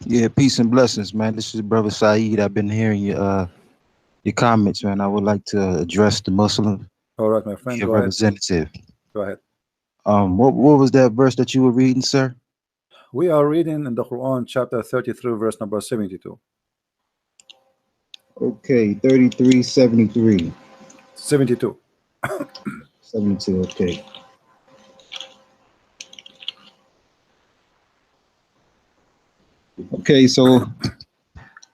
Yeah, peace and blessings, man. This is Brother Saeed. I've been hearing your comments, man. I would like to address the Muslim, All right, my be friend, a go ahead. representative. Go ahead. What was that verse that you were reading, sir? We are reading in the Quran, chapter 33, verse number 72. Okay, 3373. 72. 72, okay. Okay, so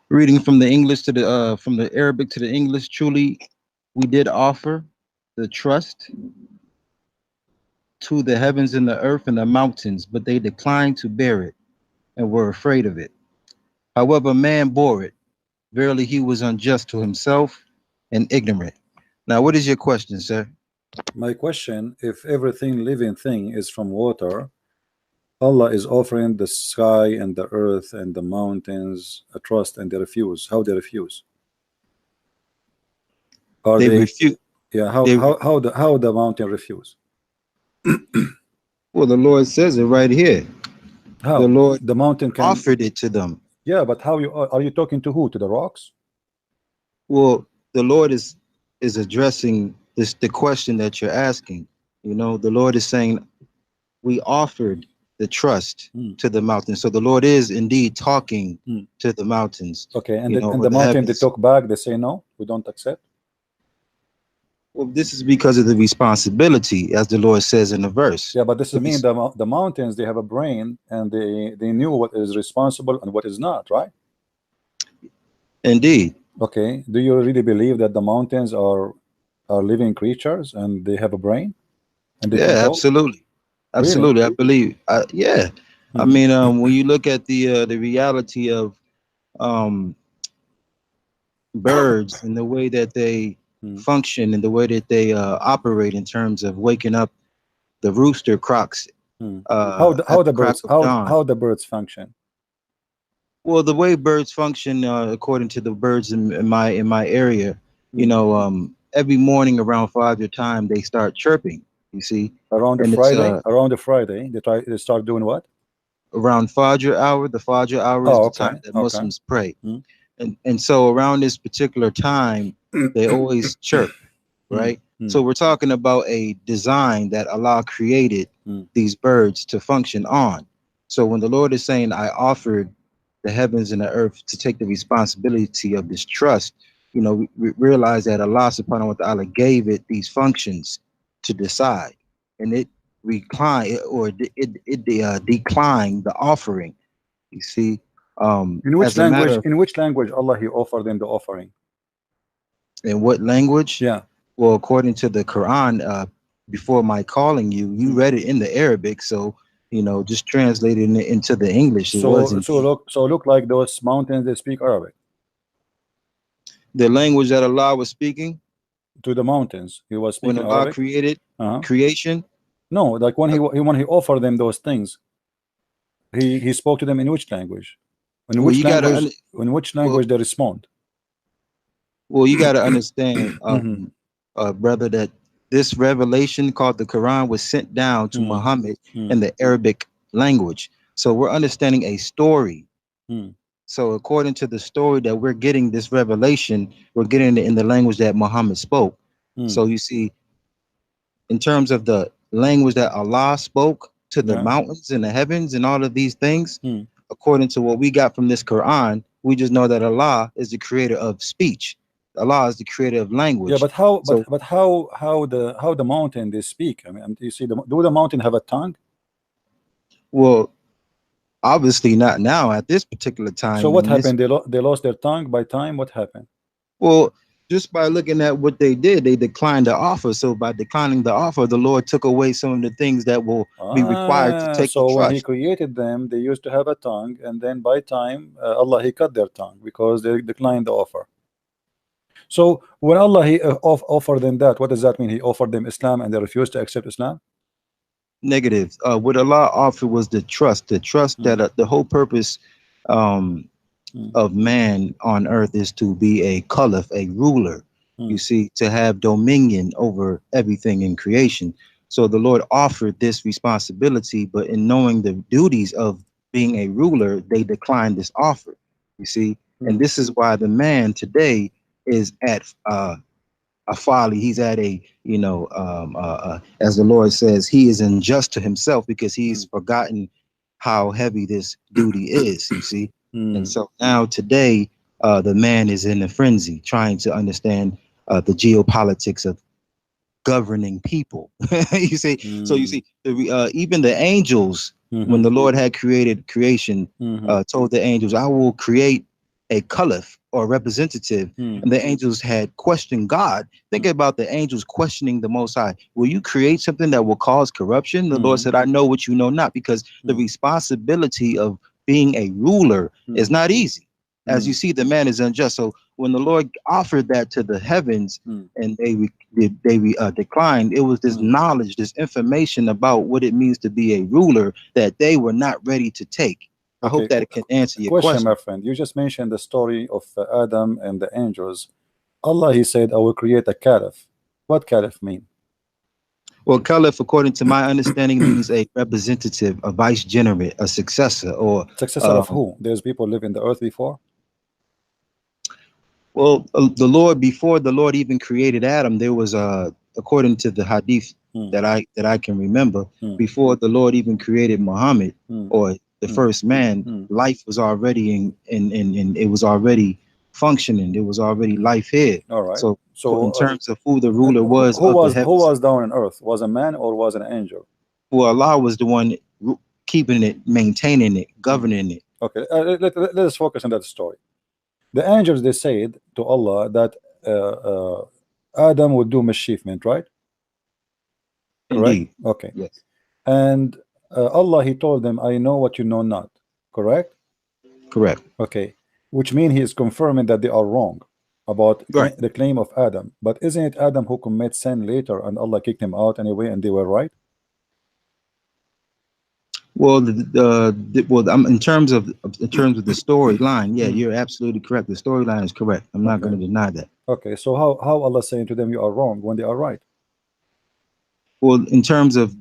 reading from the English to the from the Arabic to the English, truly we did offer the trust to the heavens and the earth and the mountains, but they declined to bear it and were afraid of it. However, man bore it. Verily, he was unjust to himself and ignorant. Now, what is your question, sir? My question, if everything living thing is from water, Allah is offering the sky and the earth and the mountains a trust and they refuse. How they refuse? Are They they, refute. yeah, They how the mountain refuse? Well, the Lord says it right here. The How? Lord The mountain can, offered it to them. yeah, but how you are you talking to who? To the rocks? Well, the Lord is addressing the question that you're asking. You know, the Lord is saying we offered the trust Hmm. to the mountains. So the Lord is indeed talking Hmm. to the mountains. Okay, and You know, and or the the mountain they heavens. talk back, they say no, we don't accept. Well, this is because of the responsibility, as the Lord says in the verse. Yeah, but this The is mean res- the mountains they have a brain and they knew what is responsible and what is not, right? Indeed. Okay, do you really believe that the mountains are living creatures and they have a brain and they can Yeah, talk? absolutely. Really? Absolutely. I believe. Yeah. I Hmm. mean, when you look at the reality of um, birds and the way that they Hmm. function and the way that they operate in terms of waking up, the rooster croaks Hmm. How at the crack of dawn. how the birds function? Well, the way birds function, according to the birds in my area, Hmm. every morning around 5 your time they start chirping. You see, and it's Around the Friday, they start doing what? around Fajr hour. The Fajr hour is Oh, the okay, time that okay. Muslims pray, Hmm. and so around this particular time they always chirp, Hmm. right? Hmm. So we're talking about a design that Allah created Hmm. these birds to function on. So when the Lord is saying, I offered the heavens and the earth to take the responsibility of this trust, we realize that Allah subhanahu wa ta'ala gave it these functions to decide. And it reclined or it declined the offering. You see, as a matter of In which language Allah he offered them the offering? in what language? Yeah. Well, according to the Quran, before my calling you, you Hmm. read it in the Arabic, so just translating it into the English. It was indeed So look like those mountains they speak Arabic the language that Allah was speaking to the mountains. He was when speaking Allah Arabic. created Uh-huh. creation. No, like Uh, when he offered them those things, he spoke to them in which language? Well, you gotta In which well, language they respond? you gotta understand, Hmm. brother, that this revelation called the Quran was sent down to Hmm. Muhammad Hmm. in the Arabic language. So we're understanding a story. Hmm. So according to the story that we're getting this revelation, we're getting it in the language that Muhammad spoke. Hmm. So you see, in terms of the language that Allah spoke to the Yeah. mountains and the heavens and all of these things, Hmm. according to what we got from this Quran, we just know that Allah is the creator of speech. Allah is the creator of Yeah, language. but how? So, But how the mountain they speak? I mean, you see, do the mountain have a tongue? well, obviously not now at this particular So time what in this. happened? They lost their tongue by time. What happened? Well, just by looking at what they did, they declined the offer. So by declining the offer, the Lord took away some of the things that will be required to Ah, take the so when he trust. created them, they used to have a tongue, and then by time, Allah he cut their tongue because they declined the offer. So when Allah he offered them that, what does that mean? He offered them Islam, and they refused to accept Islam. Negative. What Allah offered was the trust Hmm. that the whole purpose um, Hmm. of man on earth is to be a caliph, a ruler. Hmm. You see, to have dominion over everything in creation. So the Lord offered this responsibility, but in knowing the duties of being a ruler, they declined this offer. You see, and this is why the man today is at a folly. He's at a, as the Lord says, he is unjust to himself because he's forgotten how heavy this duty is. You see, and so now today, the man is in a frenzy, trying to understand the geopolitics of governing people. You see, so you see, even the angels, when the Lord had created creation, told the angels, "I will create a caliph or representative," and the angels had questioned God. Think about the angels questioning the Most High. Will you create something that will cause corruption? The Lord said, "I know what you know not," because the responsibility of being a ruler is not easy. As you see, the man is unjust. So when the Lord offered that to the heavens and they declined, it was this knowledge, this information about what it means to be a ruler that they were not ready to take. I hope that it can answer your question. My friend. You just mentioned the story of Adam and the angels. Allah, he said, "I will create a caliph." What caliph mean? Well, caliph, according to my understanding, means a representative, a vicegerent, a successor, or successor of who? There's people live in the earth before. Well, the Lord, before the Lord even created Adam, there was according to the hadith that I can remember, before the Lord even created Muhammad or the first man, life was already in it was already functioning. There was already life here. All right. So in terms of who the ruler was, who was down on earth? Was a man or was an angel? Well, Allah was the one keeping it, maintaining it, governing it. Okay, let us focus on that story. The angels, they said to Allah that Adam would do mischievement, right? Indeed. Correct? Okay. Yes. And Allah, he told them, "I know what you know not." Correct? Correct. Okay. Which means he is confirming that they are wrong about the claim of Adam. But isn't it Adam who commit sin later and Allah kicked him out anyway and they were right? Well, in terms of the storyline, yeah, you're absolutely correct. The storyline is correct. I'm not going to deny that. Okay, so how Allah saying to them you are wrong when they are right? Well, in terms of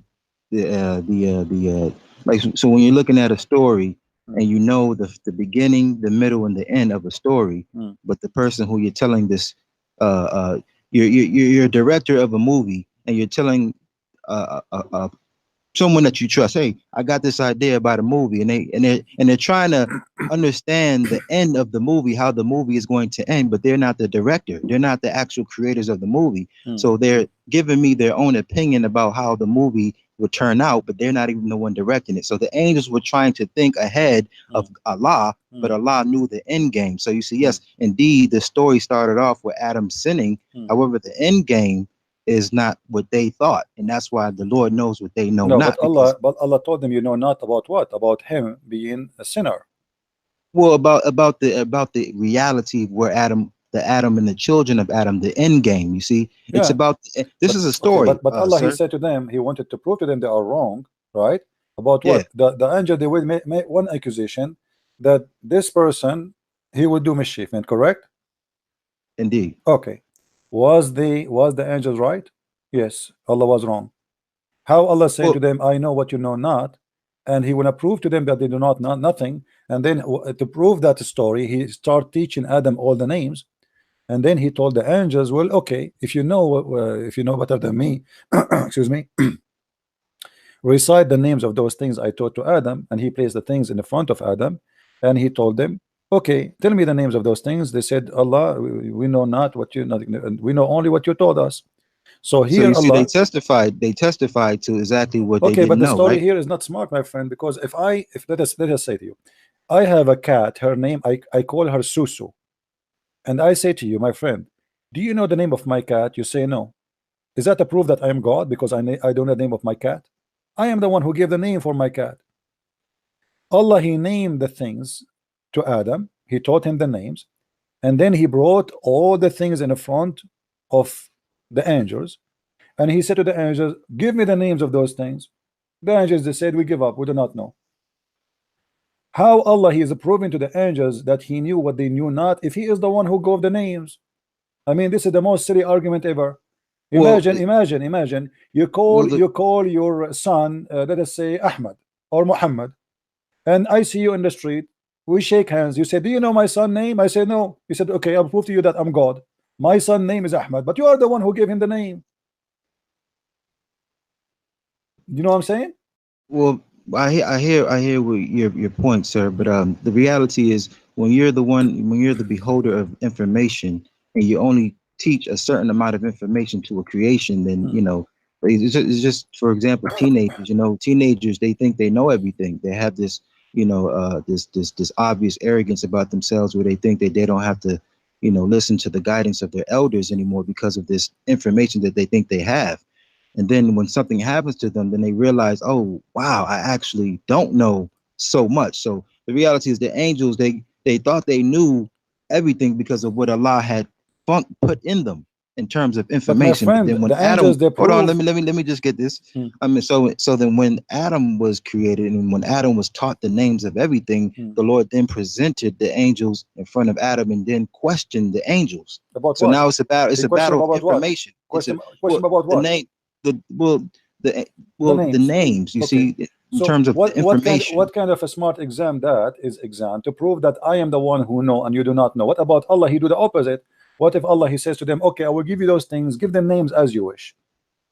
like, so when you're looking at a story and you know the beginning, the middle, and the end of a story, but the person who you're telling this, you're a director of a movie and you're telling someone that you trust, "Hey, I got this idea about a movie," and they're trying to understand the end of the movie, how the movie is going to end, but they're not the director, they're not the actual creators of the movie. So they're giving me their own opinion about how the movie would turn out, but they're not even the one directing it. So the angels were trying to think ahead of Allah, but Allah knew the end game. So you see, yes, indeed, the story started off with Adam sinning. However, the end game is not what they thought, and that's why the Lord knows what they know not. But Allah told them, you know not about what? About him being a sinner. Well, about the reality where the Adam and the children of Adam, the end game. You see, it's about this is a story. Okay, but Allah, he said to them, he wanted to prove to them they are wrong, right? About what? The angel, they will make one accusation that this person, he would do mischievement, correct? Indeed. Okay. Was the angels right? Yes, Allah was wrong. How Allah said to them, "I know what you know not," and he will prove to them that they do not know nothing. And then to prove that story, he start teaching Adam all the names, and then he told the angels, "Well, okay, if you know better than me, excuse me, recite the names of those things I taught to Adam." And he placed the things in the front of Adam, and he told them, "Okay, tell me the names of those things." They said, "Allah, we know not what you know, we know only what you told us." So here, you see, Allah, they testified to exactly what they didn't know. Okay, but the story right? here is not smart, my friend, because if let us say to you, I have a cat, her name, I call her Susu, and I say to you, my friend, do you know the name of my cat? You say no. Is that a proof that I am God because I don't know the name of my cat? I am the one who gave the name for my cat. Allah, he named the things to Adam, he taught him the names, and then he brought all the things in the front of the angels, and he said to the angels, "Give me the names of those things." The angels, they said, "We give up, we do not know." How Allah, he is proving to the angels that he knew what they knew not, if he is the one who gave the names? I mean, this is the most silly argument ever. Imagine you call your son, let us say Ahmad or Muhammad, and I see you in the street, we shake hands. You say, do you know my son name? I say no. You said, okay, I'll prove to you that I'm God. My son name is Ahmad, but you are the one who gave him the name. You know what I'm saying? Well, I hear what your point, sir. But the reality is, when you're the beholder of information, and you only teach a certain amount of information to a creation, then it's just, for example, teenagers. Teenagers, they think they know everything. They have this, this obvious arrogance about themselves, where they think that they don't have to, listen to the guidance of their elders anymore because of this information that they think they have. And then when something happens to them, then they realize, oh wow, I actually don't know so much. So the reality is, the angels, they thought they knew everything because of what Allah had put in them in terms of But my information. But friend, then when the Adam, angels, they hold on, prove. let me just get this. Hmm. I mean, so then when Adam was created, and when Adam was taught the names of everything, the Lord then presented the angels in front of Adam, and then questioned the angels. About So what? now it's He a question battle of about what? information. Question Well, about the what? name, the the names. names. You Okay. see, in So terms of the information. what kind of a smart exam that is? Exam to prove that I am the one who know and you do not know. What about Allah? He do the opposite. What if Allah, he says to them, okay, I will give you those things, give them names as you wish,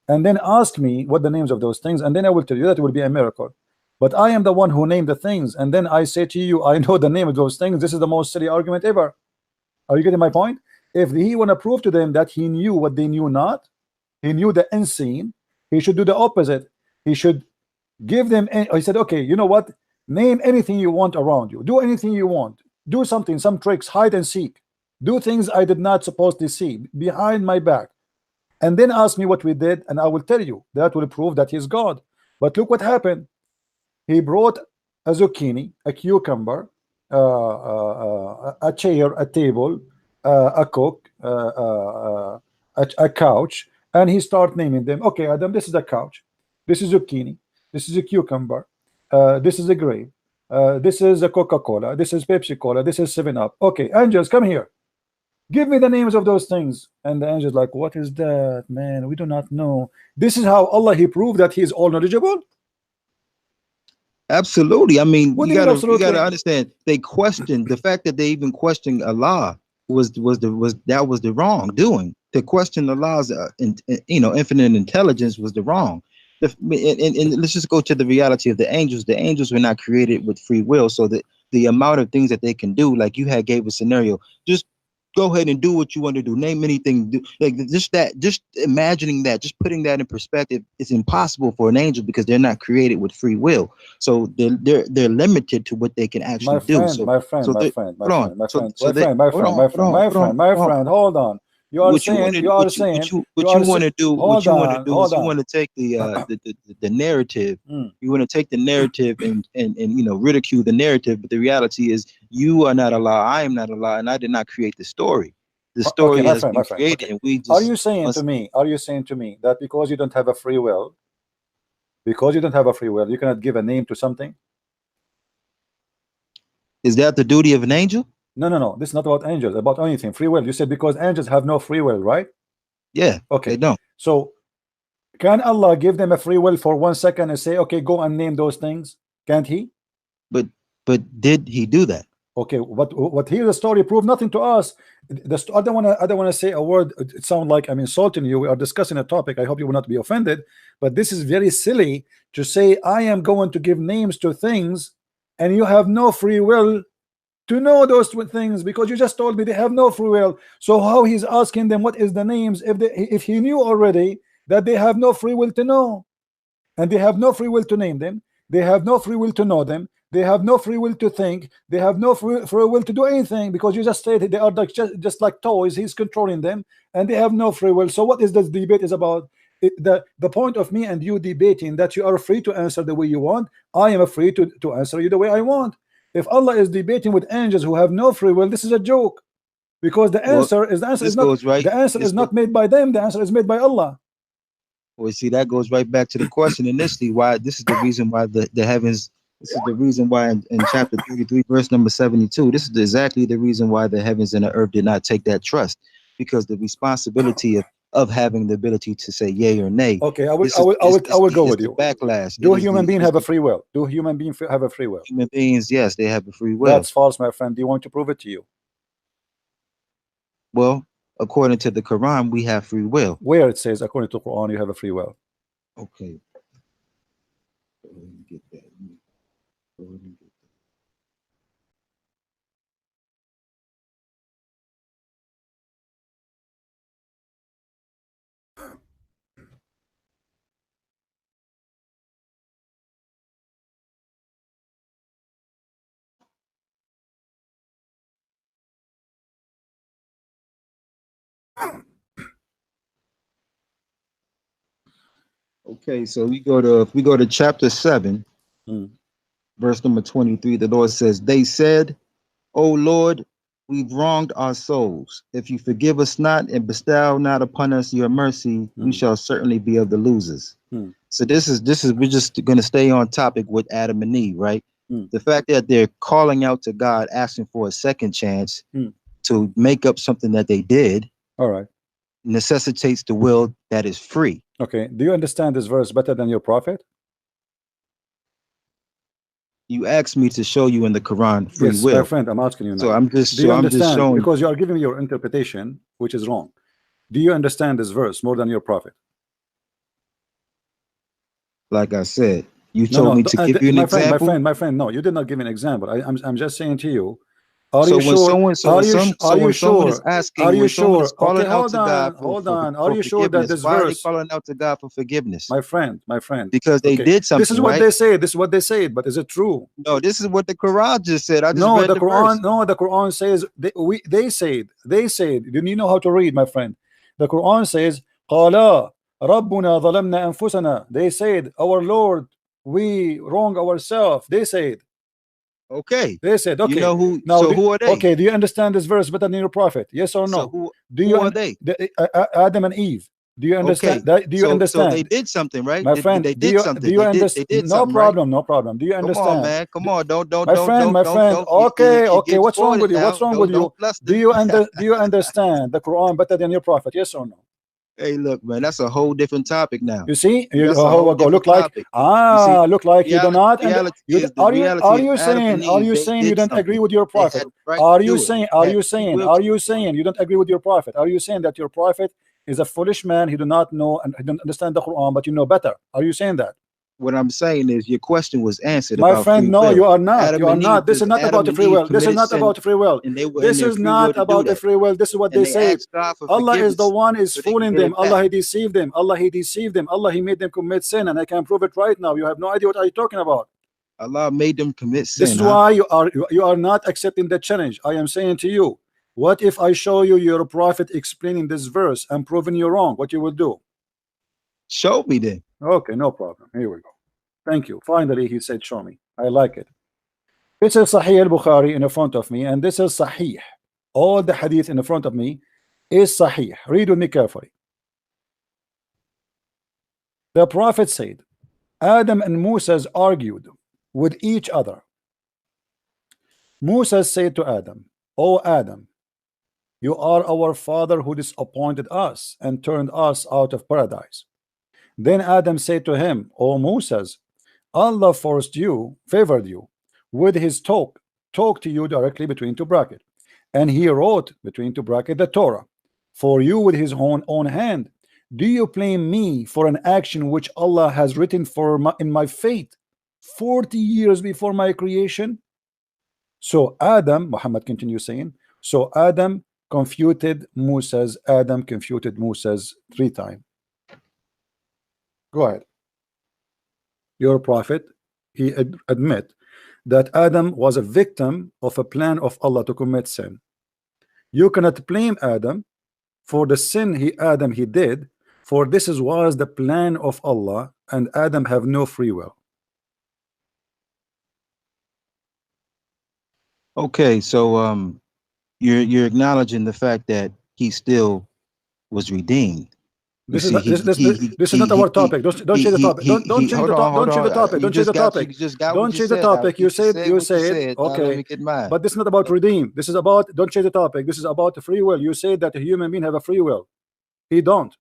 and then ask me what the names of those things, and then I will tell you. That will be a miracle. But I am the one who named the things, and then I say to you, I know the name of those things. This is the most silly argument ever. Are you getting my point? If he want to prove to them that he knew what they knew not, he knew the unseen, he should do the opposite. He should give them. He said, okay, you know what? Name anything you want around you. Do anything you want. Do something, some tricks, hide and seek. Do things I did not supposed to see behind my back, and then ask me what we did, and I will tell you. That will prove that he's God. But look what happened. He brought a zucchini, a cucumber, a chair, a table, a cook, a couch, and he start naming them. Okay, Adam, this is a couch. This is zucchini. This is a cucumber. This is a grape. This is a Coca-Cola. This is Pepsi Cola. This is 7-Up. Okay, angels, come here. Give me the names of those things. And the angels like, what is that, man? We do not know. This is how Allah, he proved that he is all knowledgeable. Absolutely. I mean, What you do you mean gotta absolutely? understand. They questioned the fact that they even questioned Allah was the wrongdoing. To question Allah's infinite intelligence was the wrong. And let's just go to the reality of the angels. The angels were not created with free will, so that the amount of things that they can do, like you had gave a scenario, just go ahead and do what you want to do. Name anything. Do, like just imagining that, just putting that in perspective, it's impossible for an angel because they're not created with free will. So they're limited to what they can actually do. So Hold on. You are saying what you want to do hold on, is you want to take the narrative. You want to take the narrative and ridicule the narrative, but the reality is you are not Allah, I am not Allah, and I did not create the story. The story has been created, and we just. Are you saying to me that because you don't have a free will, you cannot give a name to something? Is that the duty of an angel? No. This is not about angels, about anything. Free will. You said because angels have no free will, right? Yeah. Okay. They don't. So can Allah give them a free will for 1 second and say, okay, go and name those things? Can't he? But did he do that? Okay, what here the story proved nothing to us. I don't want to say a word. It sounds like I'm insulting you. We are discussing a topic. I hope you will not be offended. But this is very silly to say I am going to give names to things, and you have no free will to know those things because you just told me they have no free will. So how he's asking them what is the names if he knew already that they have no free will to know, and they have no free will to name them, they have no free will to know them, they have no free will to think, they have no free will to do anything because you just stated they are like just like toys. He's controlling them, and they have no free will. So what is this debate is about? The point of me and you debating that you are free to answer the way you want, I am free to answer you the way I want. If Allah is debating with angels who have no free will, this is a joke, because the answer is not made by them. The answer is made by Allah. Well, see, that goes right back to the question initially. Why this is the reason why the heavens. This is the reason why in chapter 33, verse number 72. This is exactly the reason why the heavens and the earth did not take that trust, because the responsibility of having the ability to say yay or nay. Okay, I This will go with the you. backlash. Do It is human the- beings it's have a the free will? Do human beings have a free will? human beings? Yes, they have a free will. That's false, my friend. Do you want to prove it to you? Well, according to the Quran, we have free will. Where it says, according to Quran, you have a free will. Okay. Go ahead and get that. Go ahead and get that. Okay, so we go to chapter 7, verse number 23. The Lord says, "They said, O Lord, we've wronged our souls. If you forgive us not and bestow not upon us your mercy, we shall certainly be of the losers." So this is we're just going to stay on topic with Adam and Eve, right? The fact that they're calling out to God, asking for a second chance to make up something that they did, all right, necessitates the will that is free. Okay, do you understand this verse better than your prophet? You asked me to show you in the Quran free Yes, will. my friend, I'm asking you now. So I'm just do you understand? showing, because you are giving me your interpretation, which is wrong. Do you understand this verse more than your prophet? like I said, you told me to give you an example. My friend, no, you did not give an example. I'm just saying to you. Are So you when sure? someone, so Are when you some, so are you when someone sure? is asking, Are you when someone sure? is calling Okay, out to God hold for on. Are you sure that forgiveness, this why are they verse, calling out to God for forgiveness? my friend, Because they okay, did something. this is what right? they say. This is what they say. But is it true? No, this is what the Quran just said. I just No, read the the Quran. verse. No, the Quran says they said. Do you know how to read, my friend? The Quran says, "Qala Rabbuna zalamna anfusana." They said, "Our Lord, we wrong ourselves." They said. Okay. They said, okay. You know who? Now, so who are they? Okay, do you understand this verse better than your prophet? Yes or no? So who are they? Adam and Eve. Do you understand? Okay. Do you understand? So they did something, right? My friend, they did something. Do you understand? They did no something, problem, right? no problem. Do you understand? Come on, man. Come on. Don't. My friend. Okay, okay. What's wrong with you? What's wrong with you? Do you understand the Quran better than your prophet? Yes or no? Hey, look, man, that's a whole different topic now. You see, That's a whole look different like topic. look like you do not. And are you Reality saying you don't agree with your They prophet? had the right Are to you do it. saying? They Are had you free saying? will Are to you do it. saying you don't agree with your prophet? Are you saying that your prophet is a foolish man? He do not know and he don't understand the Quran, but you know better. Are you saying that? What I'm saying is your question was answered My about friend, free no, will. you are not. Adam You are and Eve not. This is not Adam about the and free Eve will. This is committed not sin, about free will. and they were This in their is free will not to do about the that. free will. This is what And they they say. asked God for Allah is the forgiveness one is so they could fooling get them. it Allah, back. He deceived them. Allah, He deceived them. Allah, He made them commit sin, and I can prove it right now. You have no idea what are you talking about. Allah made them commit sin. This is why you are not accepting the challenge. I am saying to you, what if I show you your prophet explaining this verse and proving you wrong? What you will do? Show me then. Okay, no problem. Here we go. Thank you. Finally, he said, show me. I like it. This is Sahih al-Bukhari in front of me, and this is Sahih. All the hadith in front of me is Sahih. Read with me carefully. The Prophet said, Adam and Moses argued with each other. Moses said to Adam, O Adam, you are our father who disappointed us and turned us out of paradise. Then Adam said to him, O Moses, Allah favored you with his talk to you directly between two brackets, and he wrote between two brackets the Torah for you with his own hand. Do you blame me for an action which Allah has written in my fate 40 years before my creation? So Muhammad continues saying, so Adam confuted Moses 3 times. Go ahead. Your prophet, he admit that Adam was a victim of a plan of Allah to commit sin. You cannot blame Adam for the sin he did, for this was the plan of Allah, and Adam have no free will. Okay, so you're acknowledging the fact that he still was redeemed. This is not our topic. Don't change the topic. Don't change the topic. Don't change the topic. Don't change the topic. Don't change the topic. You said okay. But this is not about redeem. This is about don't change the topic. This is about free will. You say that a human being have a free will. He don't.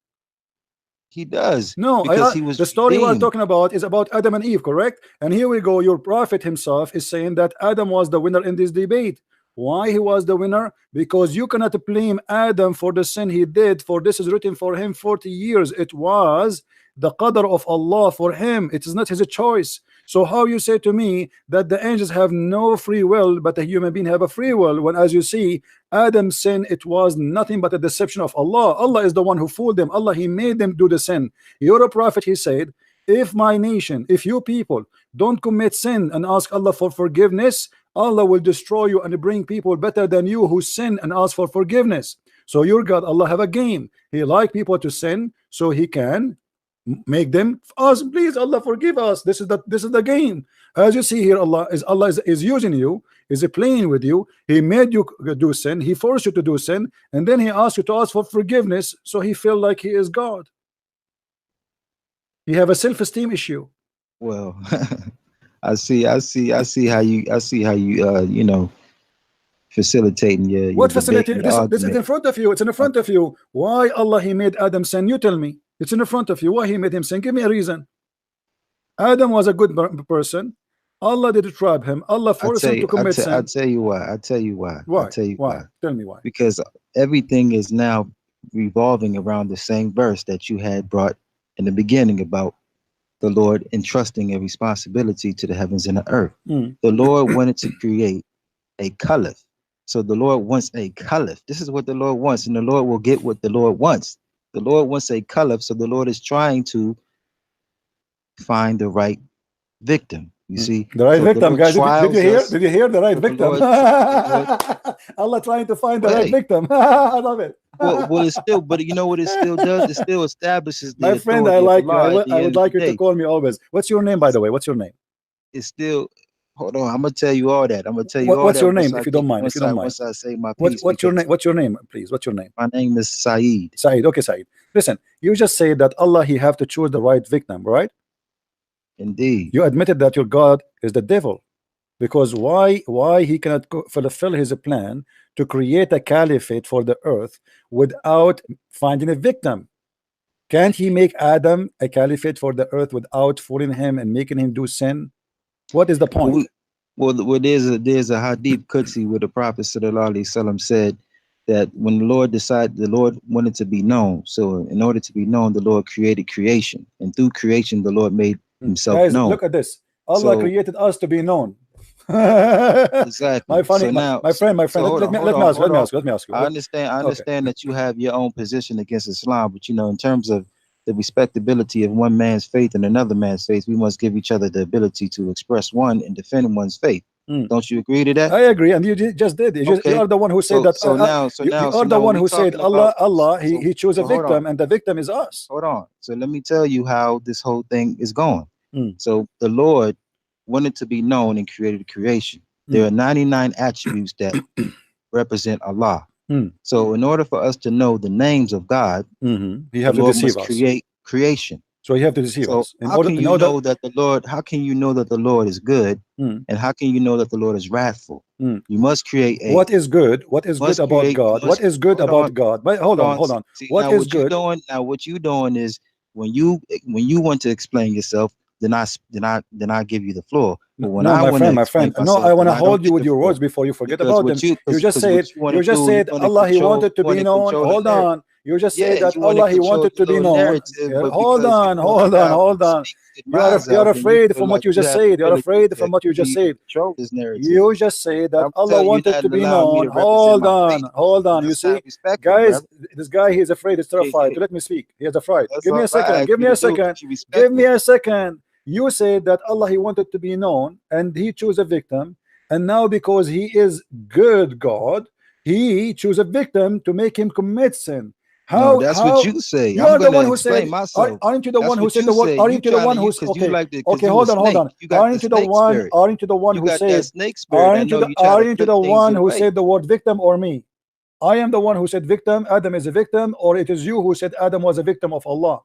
He does. No, because he was the story we're redeemed. talking about is about Adam and Eve, correct? And here we go. Your prophet himself is saying that Adam was the winner in this debate. Why he was the winner? Because you cannot blame Adam for the sin he did, for this is written for him 40 years. It was the qadr of Allah for him. It is not his choice. So how you say to me that the angels have no free will, but the human being have a free will, when, as you see, Adam's sin, it was nothing but a deception of Allah. Allah is the one who fooled them. Allah, he made them do the sin. You're a prophet, he said, if my nation, if you people don't commit sin and ask Allah for forgiveness, Allah will destroy you and bring people better than you who sin and ask for forgiveness. So your God, Allah, have a game. He like people to sin so he can make them ask, please Allah forgive us. This is the game. As you see here, Allah is using you, is playing with you. He made you do sin, he forced you to do sin, and then he asked you to ask for forgiveness, so he feel like he is God. He have a self-esteem issue. Well, I see how you you know, facilitating your what debate, facilitating? your This is in front of you. It's in front of you. Why Allah he made Adam sin? You tell me. It's in front of you. Why he made him sin? Give me a reason. Adam was a good person. Allah did trap him. Allah forced him to commit sin. I'll tell you why. Why? I'll tell you Why? Tell me why. Because everything is now revolving around the same verse that you had brought in the beginning about the Lord entrusting a responsibility to the heavens and the earth. The Lord wanted to create a caliph. So the Lord wants a caliph. This is what the Lord wants, and the Lord will get what the Lord wants. The Lord wants a caliph, so the Lord is trying to find the right victim. You see, the right so victim, guys. Did you hear? Did you hear the right so victim? Allah trying to find the right victim. I love it. Well, it's still, but you know what it still does? It still establishes the my friend. I like you. I would like you to day. call me always. What's your name, by the way? What's your name? It's still. Hold on, I'm gonna tell you all that. I'm gonna tell you all what's that. your name, if you don't mind? If you don't mind. Once I say my piece. What's your name? What's your name, please? What's your name? My name is Saeed. Saeed. Okay, Saeed. Listen, you just say that Allah, he have to choose the right victim, right? Indeed. You admitted that your God is the devil, because why he cannot fulfill his plan to create a caliphate for the earth without finding a victim? Can't he make Adam a caliphate for the earth without fooling him and making him do sin? What is the point? Well, there's a hadith Qudsi where the Prophet sallallahu alaihi wasallam said that when the Lord decided, the Lord wanted to be known. So in order to be known, the Lord created creation, and through creation, the Lord made himself Guys, known. look at this. Allah created us to be known. Exactly. My friend. So let me ask you. I understand that you have your own position against Islam, but you know, in terms of the respectability of one man's faith and another man's faith, we must give each other the ability to express one and defend one's faith. Don't you agree to that? I agree, and you just did. You are the one who said that. You are the one who said Allah. He chose a victim, and the victim is us. Hold on. So let me tell you how this whole thing is going. So the Lord wanted to be known and created creation. There are 99 attributes that represent Allah. So in order for us to know the names of God, you have to deceive us. Create creation. So you have to deceive us. How can you know that the Lord is good, and how can you know that the Lord is wrathful? You must create a. What is good? What is good about God? What is good about God? But hold on. See, what is good? What you doing is when you want to explain yourself, then I give you the floor. But when my friend. No, I want to hold you with your words before you forget about them. You just said Allah, he wanted to be known. Hold on. You just said that Allah, he wanted to be known. Hold on. You're afraid from what you just said. You're afraid from what you just said. You just said that Allah wanted to be known. Hold on. You see, guys, this guy, he's afraid. He's terrified. Let me speak. He is afraid. Give me a second. You said that Allah, he wanted to be known, and he chose a victim, and now because he is good God, he chose a victim to make him commit sin. How? No, that's what you say. You are the one who said. Aren't you the one who said the word? Aren't you the one who? Okay, hold on. Aren't you the one who said? Aren't you the one who said the word victim, or me? I am the one who said victim. Adam is a victim, or it is you who said Adam was a victim of Allah?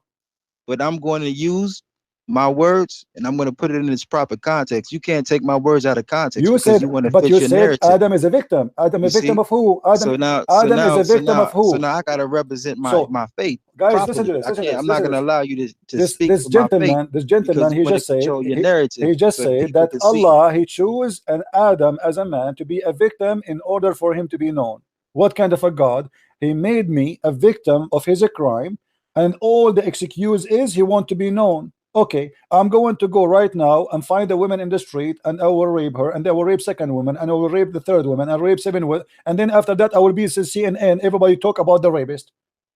But I'm going to use my words and I'm going to put it in its proper context. You can't take my words out of context You because said, you want to but fit you your said narrative. Adam is a victim. Adam You a victim see? of who? So now, Adam is a victim of who? I got to represent So, my faith guys, listen to properly. this. I Listen to can't. this. I'm not Listen to going to this. allow you to This speak this for my faith gentleman, because you he want to just said control your narrative he just so that said people that can see. Allah he chose an Adam as a man to be a victim in order for him to be known. What kind of a God? He made me a victim of his crime, and all the excuse is he want to be known. Okay, I'm going to go right now and find a woman in the street, and I will rape her, and I will rape second woman, and I will rape the third woman, and rape seven women, and then after that I will be CNN. Everybody talk about the rapist.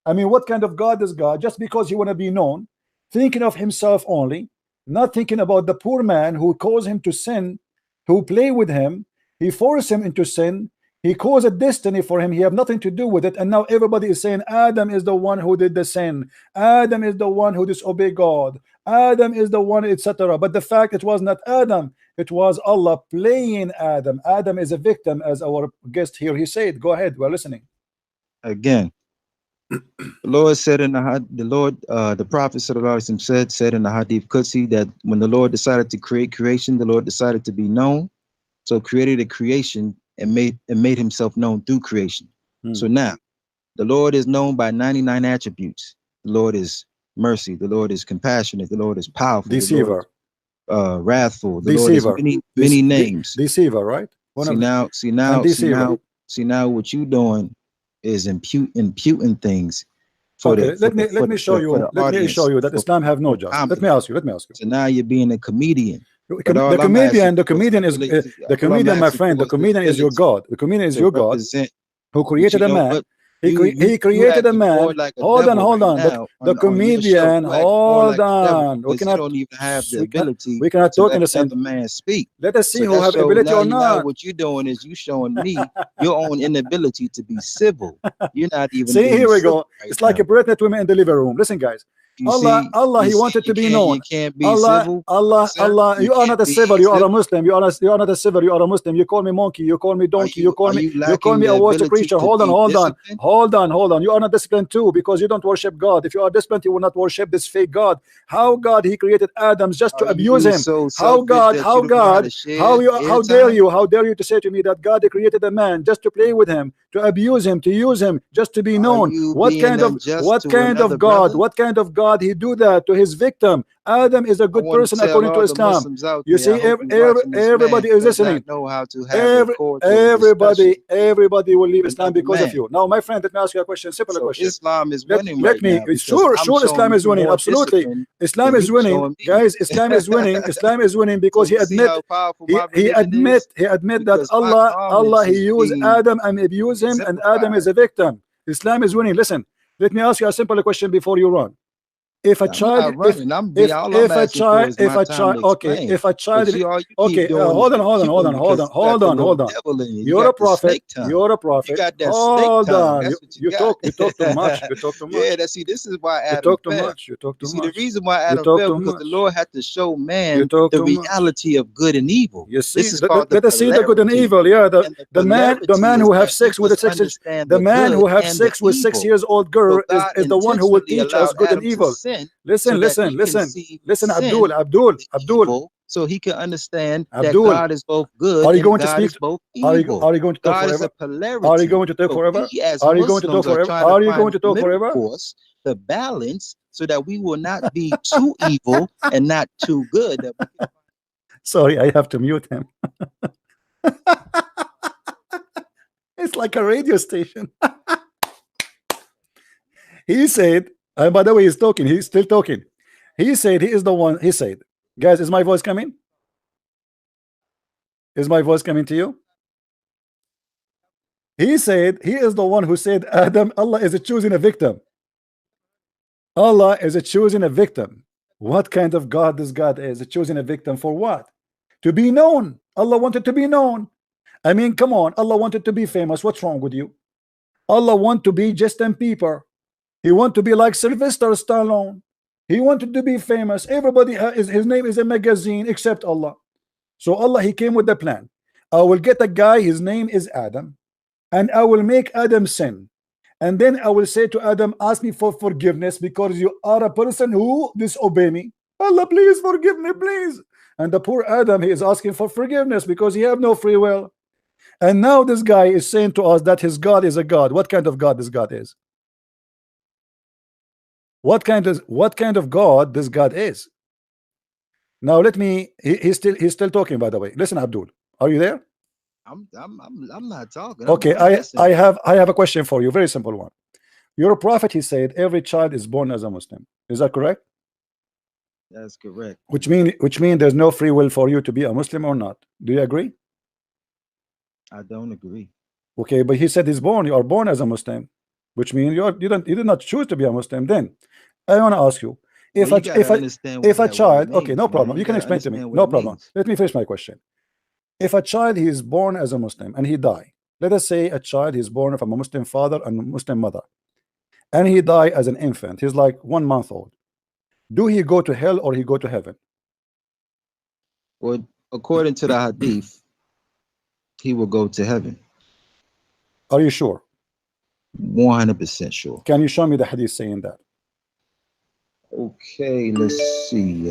I mean, what kind of God is God? Just because he want to be known, thinking of himself only, not thinking about the poor man who caused him to sin, who play with him, he forced him into sin, he caused a destiny for him, he have nothing to do with it, and now everybody is saying Adam is the one who did the sin, Adam is the one who disobeyed God, Adam is the one, etc. But the fact it was not Adam, it was Allah playing Adam. Adam is a victim, as our guest here he said. Go ahead, we're listening. Again, the Lord said in the Prophet said in the Hadith Qudsi that when the Lord decided to create creation, the Lord decided to be known. So created a creation and made himself known through creation. So now the Lord is known by 99 attributes. The Lord is mercy, the Lord is compassionate, the Lord is powerful, Deceiver, the Lord is, wrathful, the deceiver, Lord is many names. Deceiver, right? See now what you doing is imputing things for okay, the let me show you that Islam have no justice. Let me ask you. So now you're being a comedian. The comedian is the comedian, my friend. The comedian is your God. The comedian is your God who created a man. He created a man. Like hold on. The comedian. Hold on. We cannot, don't even have the ability. We cannot talk in the same. Man speak. Let us see who have ability or not. Now what you're doing is you showing me your own inability to be civil. You're not even. See, here we go. It's like a pregnant woman in the living room. Listen, guys. Allah, he wanted to be known. You can't be civil. Allah, you are not a civil. You are a Muslim. You are not a civil. You are a Muslim. You call me monkey. You call me donkey. You call me a water creature. Hold on. You are not disciplined too because you don't worship God. If you are disciplined, you will not worship this fake God. How God he created Adam just to abuse him? How dare you to say to me that God created a man just to play with him, to abuse him, to use him, just to be known? What kind of God he do that to his victim? Adam is a good person according to Islam. You see, everybody is listening. Everybody will leave Islam because of you. Now, my friend, let me ask you a question. Simple question. Islam is winning right now. Sure, Islam is winning. Absolutely, Islam is winning, guys. Islam is winning. Islam is winning because he admit that Allah he used Adam and abused him, and Adam is a victim. Islam is winning. Listen, let me ask you a simple question before you run. If a child, hold on, you're a prophet. Hold on, you talk too much. Yeah, this is why Adam talk too much. The reason why Adam fell because the Lord had to show man the reality of good and evil. You see, let us see the good and evil. Yeah, the man who have sex with the man who have sex with 6 years old girl is the one who will teach us good and evil. Listen, Abdul. So he can understand that God is both good and God is both evil. Are you going to talk forever? Are you going to talk forever? Are you going to talk forever? Are you going to talk forever? The balance so that we will not be too evil and not too good. Sorry, I have to mute him. It's like a radio station. He said, and by the way, he's talking. He's still talking. He said he is the one. He said, guys, is my voice coming? Is my voice coming to you? He said he is the one who said Adam, Allah is choosing a victim. Allah is choosing a victim. What kind of God this God is? Choosing a victim for what? To be known. Allah wanted to be known. I mean, come on. Allah wanted to be famous. What's wrong with you? Allah want to be Justin Bieber. He want to be like Sylvester Stallone. He wanted to be famous. Everybody his name is a magazine except Allah. So Allah, he came with the plan. I will get a guy, his name is Adam, and I will make Adam sin. And then I will say to Adam, ask me for forgiveness because you are a person who disobey me. Allah, please forgive me, please. And the poor Adam, he is asking for forgiveness because he have no free will. And now this guy is saying to us that his God is a God. What kind of God this God is? What kind of God this God is? Now let me. He's still talking. By the way, listen, Abdul, are you there? I'm not talking. Okay, I'm listening. I have a question for you. Very simple one. Your prophet, he said, every child is born as a Muslim. Is that correct? That's correct. Which mean there's no free will for you to be a Muslim or not. Do you agree? I don't agree. Okay, but he said he's born. You are born as a Muslim, which means you did not choose to be a Muslim. Then I want to ask you, if a child, okay, no problem. You can explain to me. No problem. Let me finish my question. If a child he is born as a Muslim and he die, let us say a child is born from a Muslim father and a Muslim mother, and he die as an infant. He's like 1 month old. Do he go to hell or he go to heaven? Well, according to the hadith, he will go to heaven. Are you sure? 100% sure. Can you show me the hadith saying that? Okay, let's see.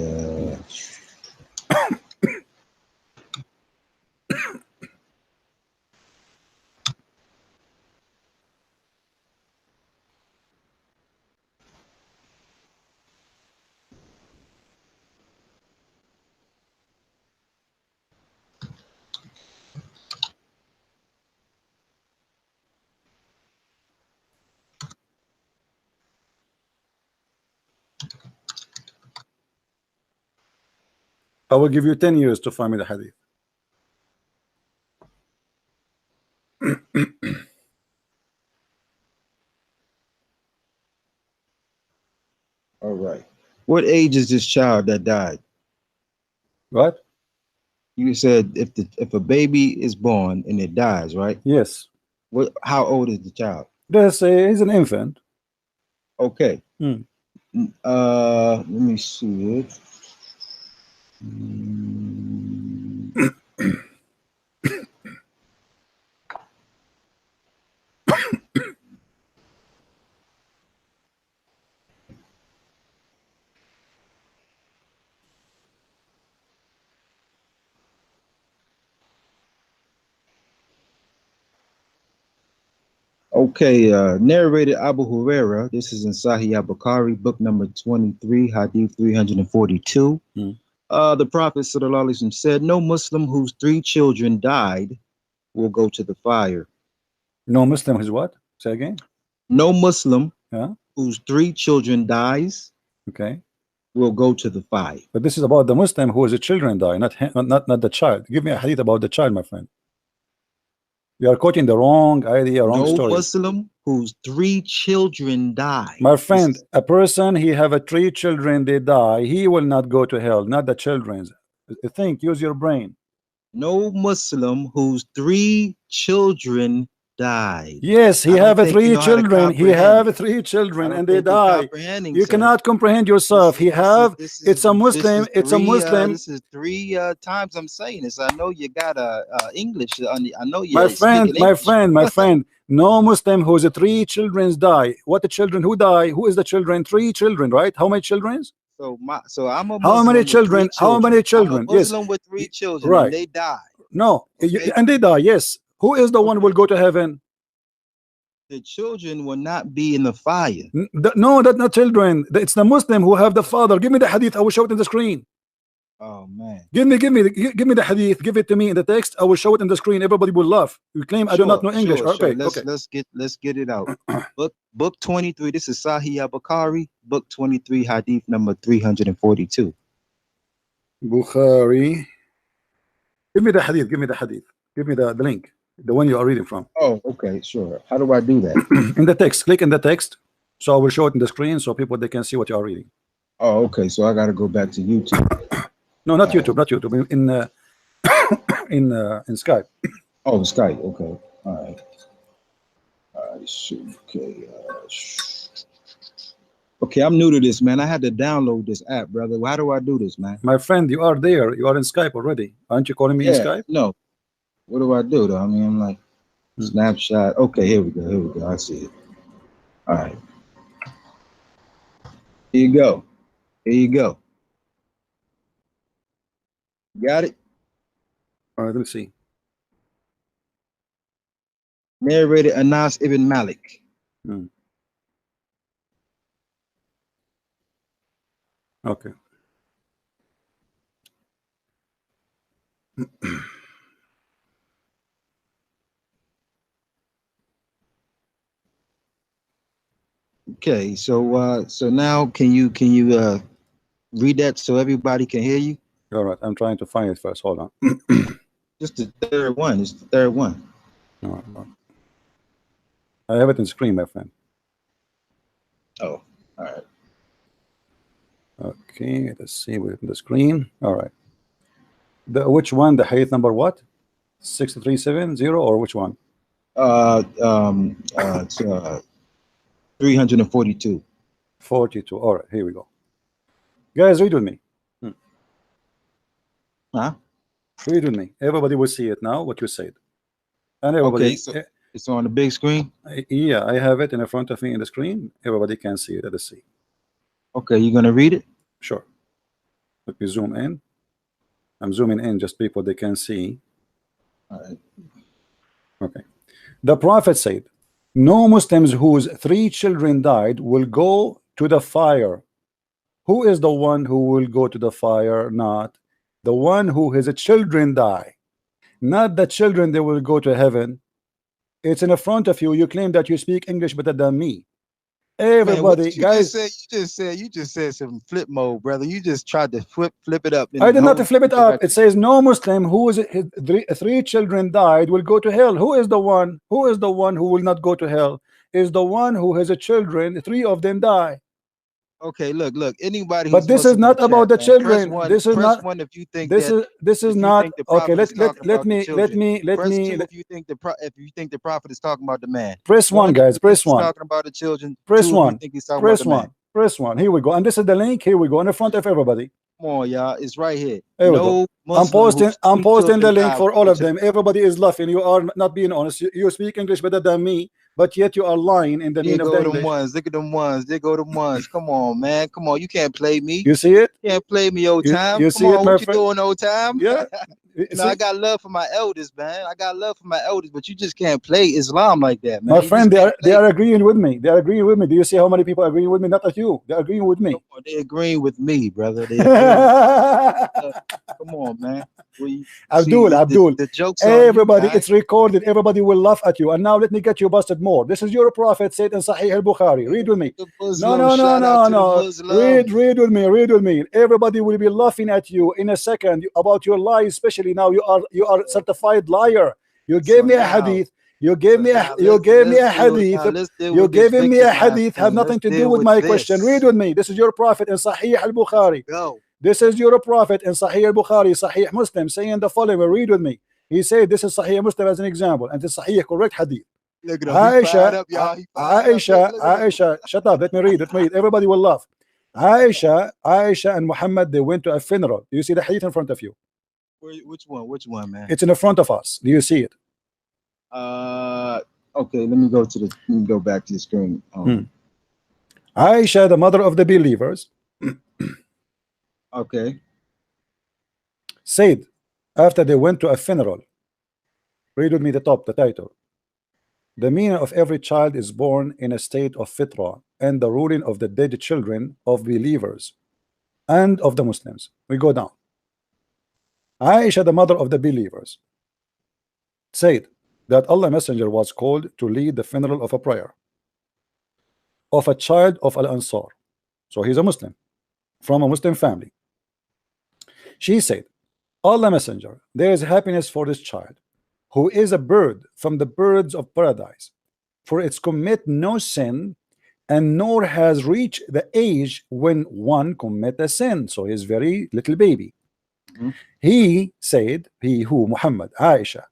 I will give you 10 years to find me the hadith. All right. What age is this child that died? What? You said if a baby is born and it dies, right? Yes. How old is the child? Let's say he's an infant. Okay. Hmm. Let me see it. Okay, narrated Abu Huraira. This is in Sahih al-Bukhari, book number 23, hadith 342. The Prophet sallallahu alaihi wasallam said, "No Muslim whose 3 children died will go to the fire." No Muslim who's what? Say again. No Muslim whose 3 children dies, okay, will go to the fire. But this is about the Muslim who is the children die, not the child. Give me a hadith about the child, my friend. You are quoting the wrong idea, wrong story. No Muslim whose 3 children die. My friend, a person, he have 3 children, they die, he will not go to hell, not the children's. Think, use your brain. No Muslim whose 3 children died. Yes, he have 3 children. He have 3 children and they die. You cannot comprehend yourself. It's a Muslim. It's a Muslim. This is 3 times I'm saying this. I know you got English. I know you. My friend. No Muslim whose 3 children die. What the children who die? Who is the children? 3 children, right? How many children? So I'm a Muslim. How many children? How many children? I'm a Muslim with 3 children. Right. And they die. No, okay. And they die. Yes. Who is the one who will go to heaven? The children will not be in the fire. No, that's not children. It's the Muslim who have the father. Give me the hadith. I will show it in the screen. Oh man. Give me the hadith. Give it to me in the text. I will show it in the screen. Everybody will laugh. You claim I do not know English. Okay. Let's get it out. book 23. This is Sahih al-Bukhari, book 23, hadith number 342. Bukhari. Give me the hadith. Give me the hadith. Give me the link, the one you are reading from. Oh, okay, sure. How do I do that? In the text. Click in the text. So I will show it in the screen so people they can see what you are reading. Oh, okay. So I got to go back to YouTube. No, not YouTube. Not YouTube. In Skype. Oh, Skype. Okay. All right. Okay. Okay, I'm new to this, man. I had to download this app, brother. How do I do this, man? My friend, you are there. You are in Skype already. Aren't you calling me in Skype? No. What do I do, though? I mean, I'm like, snapshot. Okay, here we go. I see it. All right. Here you go. Got it? All right, let's see. Narrated Anas ibn Malik. Okay. Okay, so now can you read that so everybody can hear you? All right, I'm trying to find it first. Hold on. Just the third one. It's the third one. All right, all right. I have it in screen, my friend. Oh, all right. Okay, let's see with the screen. All right. Which one? The hadith number what? 6370 or which one? It's 342. 42. All right, here we go. Guys, read with me. Huh? Read with me. Everybody will see it now, what you said. And everybody, Okay, so it's on the big screen. Yeah, I have it in front of me in the screen. Everybody can see it. Let's see. Okay, you're gonna read it? Sure. Let me zoom in. I'm zooming in just people they can see. All right. Okay. The Prophet said, no Muslims whose 3 children died will go to the fire. Who is the one who will go to the fire? Not the one who his children die. Not the children they will go to heaven. It's in front of you. You claim that you speak English better than me. Everybody, man, guys. You just said some flip mode, brother. You just tried to flip it up. I did not flip it up. It says no Muslim whose 3 children died will go to hell. Who is the one? Who is the one who will not go to hell? Is the one who has a children, 3 of them die. Okay, look. Anybody. But this is not about the children. This is not. One if you think this is not. Okay, let me. If you think the prophet is talking about the man. Press 1, guys. Press 1. Talking about the children. Press 1. Press 1. Press 1. Here we go. And this is the link. Here we go in the front of everybody. Come on, y'all. It's right here. No I'm posting the link for all of them. Everybody is laughing. You are not being honest. You speak English better than me, but yet you are lying in the name of the English. Look at them ones. They go them ones. Come on, man. Come on. You can't play me. You see it? You can't play me, old time. You see it, what you doing, old time? Yeah. I got love for my elders, man. I got love for my elders, but you just can't play Islam like that, man. My friend, they are agreeing with me. They are agreeing with me. Do you see how many people are agreeing with me? Not at you. They're agreeing with me. They're agreeing with me, brother. Come on, man. Abdul. The joke's on everybody, you, it's recorded. Everybody will laugh at you. And now let me get you busted more. This is your prophet said in Sahih al-Bukhari. Read with me. No. Read with me. Read with me. Everybody will be laughing at you in a second about your lies, especially now you are certified liar. You gave me a hadith. You gave me a hadith. You giving me a hadith have nothing to do with my question. Read with me. This is your prophet in Sahih al-Bukhari. This is your prophet in Sahih al-Bukhari, Sahih Muslim, saying the following. Read with me. He said this is Sahih Muslim as an example, and this Sahih correct hadith. Aisha, shut up. Let me read. Everybody will laugh. Aisha and Muhammad, they went to a funeral. Do you see the hadith in front of you? Which one, man? It's in the front of us. Do you see it? Okay, let me go back to the screen. Aisha, the mother of the believers, okay, said after they went to a funeral, read with me the title. The meaning of every child is born in a state of fitra, and the ruling of the dead children of believers and of the Muslims. We go down. Aisha, the mother of the believers, said that Allah Messenger was called to lead the funeral of a prayer of a child of Al-Ansar. So he's a Muslim from a Muslim family. She said, Allah Messenger, there is happiness for this child, who is a bird from the birds of paradise, for it's commit no sin, and nor has reached the age when one commit a sin. So he's very little baby. He said, he who, Muhammad, Aisha,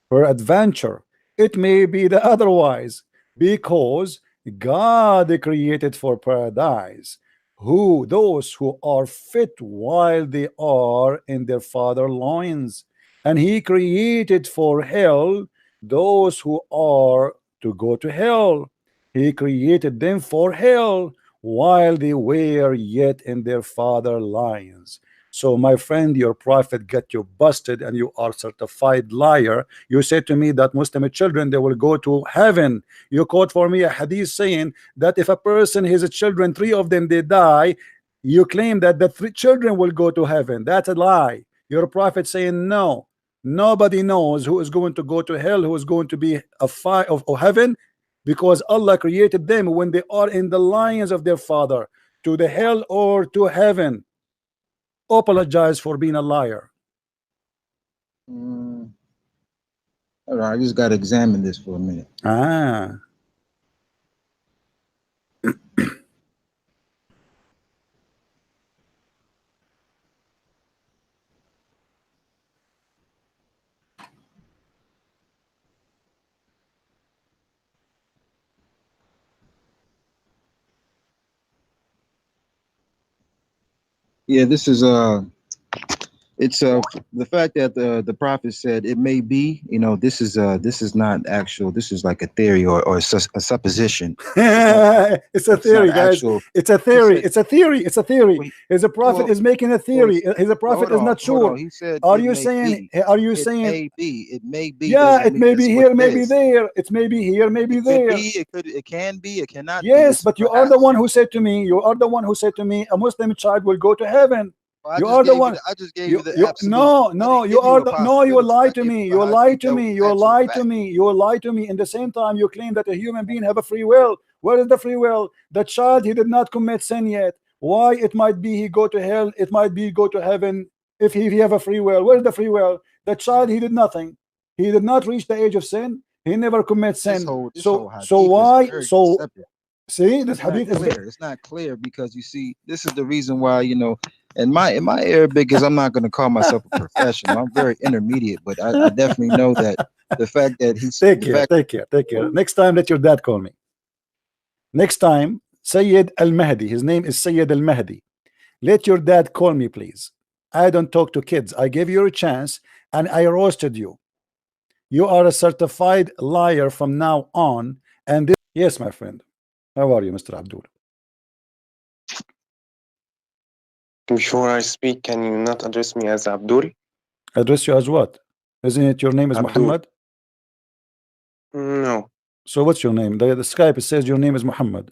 her adventure, it may be the otherwise, because God created for paradise those who are fit while they are in their father loins, and he created for hell those who are to go to hell. He created them for hell while they were yet in their father loins. So my friend, your prophet get you busted and you are certified liar. You say to me that Muslim children, they will go to heaven. You quote for me a hadith saying that if a person, his children, 3 of them, they die, you claim that the 3 children will go to heaven. That's a lie. Your prophet saying no. Nobody knows who is going to go to hell, who is going to be a fire of heaven, because Allah created them when they are in the lines of their father, to the hell or to heaven. Apologize for being a liar. All right, I just got to examine this for a minute. Yeah, this is it's the fact that the prophet said it may be, you know, this is not actual, this is like a theory or a supposition. It's a theory, guys. Actual. It's a theory. It's a theory. It's a theory. Wait, His prophet is making a theory. His prophet is not sure. He said, are you saying? Are you saying? It may be. Yeah, it may be here, maybe there. It may be here, maybe there. It can be. It cannot. Yes, but you are the one who said to me. You are the one who said to me, a Muslim child will go to heaven. Well, you are the one. I just gave you the absolute. No, you are the. No, you lie to me. You lie to me. You lie to me. You lie to me. In the same time, you claim that a human being have a free will. Where is the free will? The child, he did not commit sin yet. Why? It might be he go to hell. It might be go to heaven. If he have a free will, where is the free will? The child, he did nothing. He did not reach the age of sin. He never commits sin. So why? So see, this hadith is clear. It's not clear because you see, this is the reason why, you know. And my Arabic is, I'm not going to call myself a professional. I'm very intermediate, but I definitely know that the fact that he's take care. Next time, let your dad call me. Next time, Sayyid Al-Mahdi. His name is Sayyid Al-Mahdi. Let your dad call me, please. I don't talk to kids. I gave you a chance and I roasted you. You are a certified liar from now on. And this, yes, my friend. How are you, Mr. Abdul? Before I speak, can you not address me as Abdul? Address you as what? Isn't it your name is Abdul. Muhammad? No. So what's your name? The Skype, it says your name is Muhammad.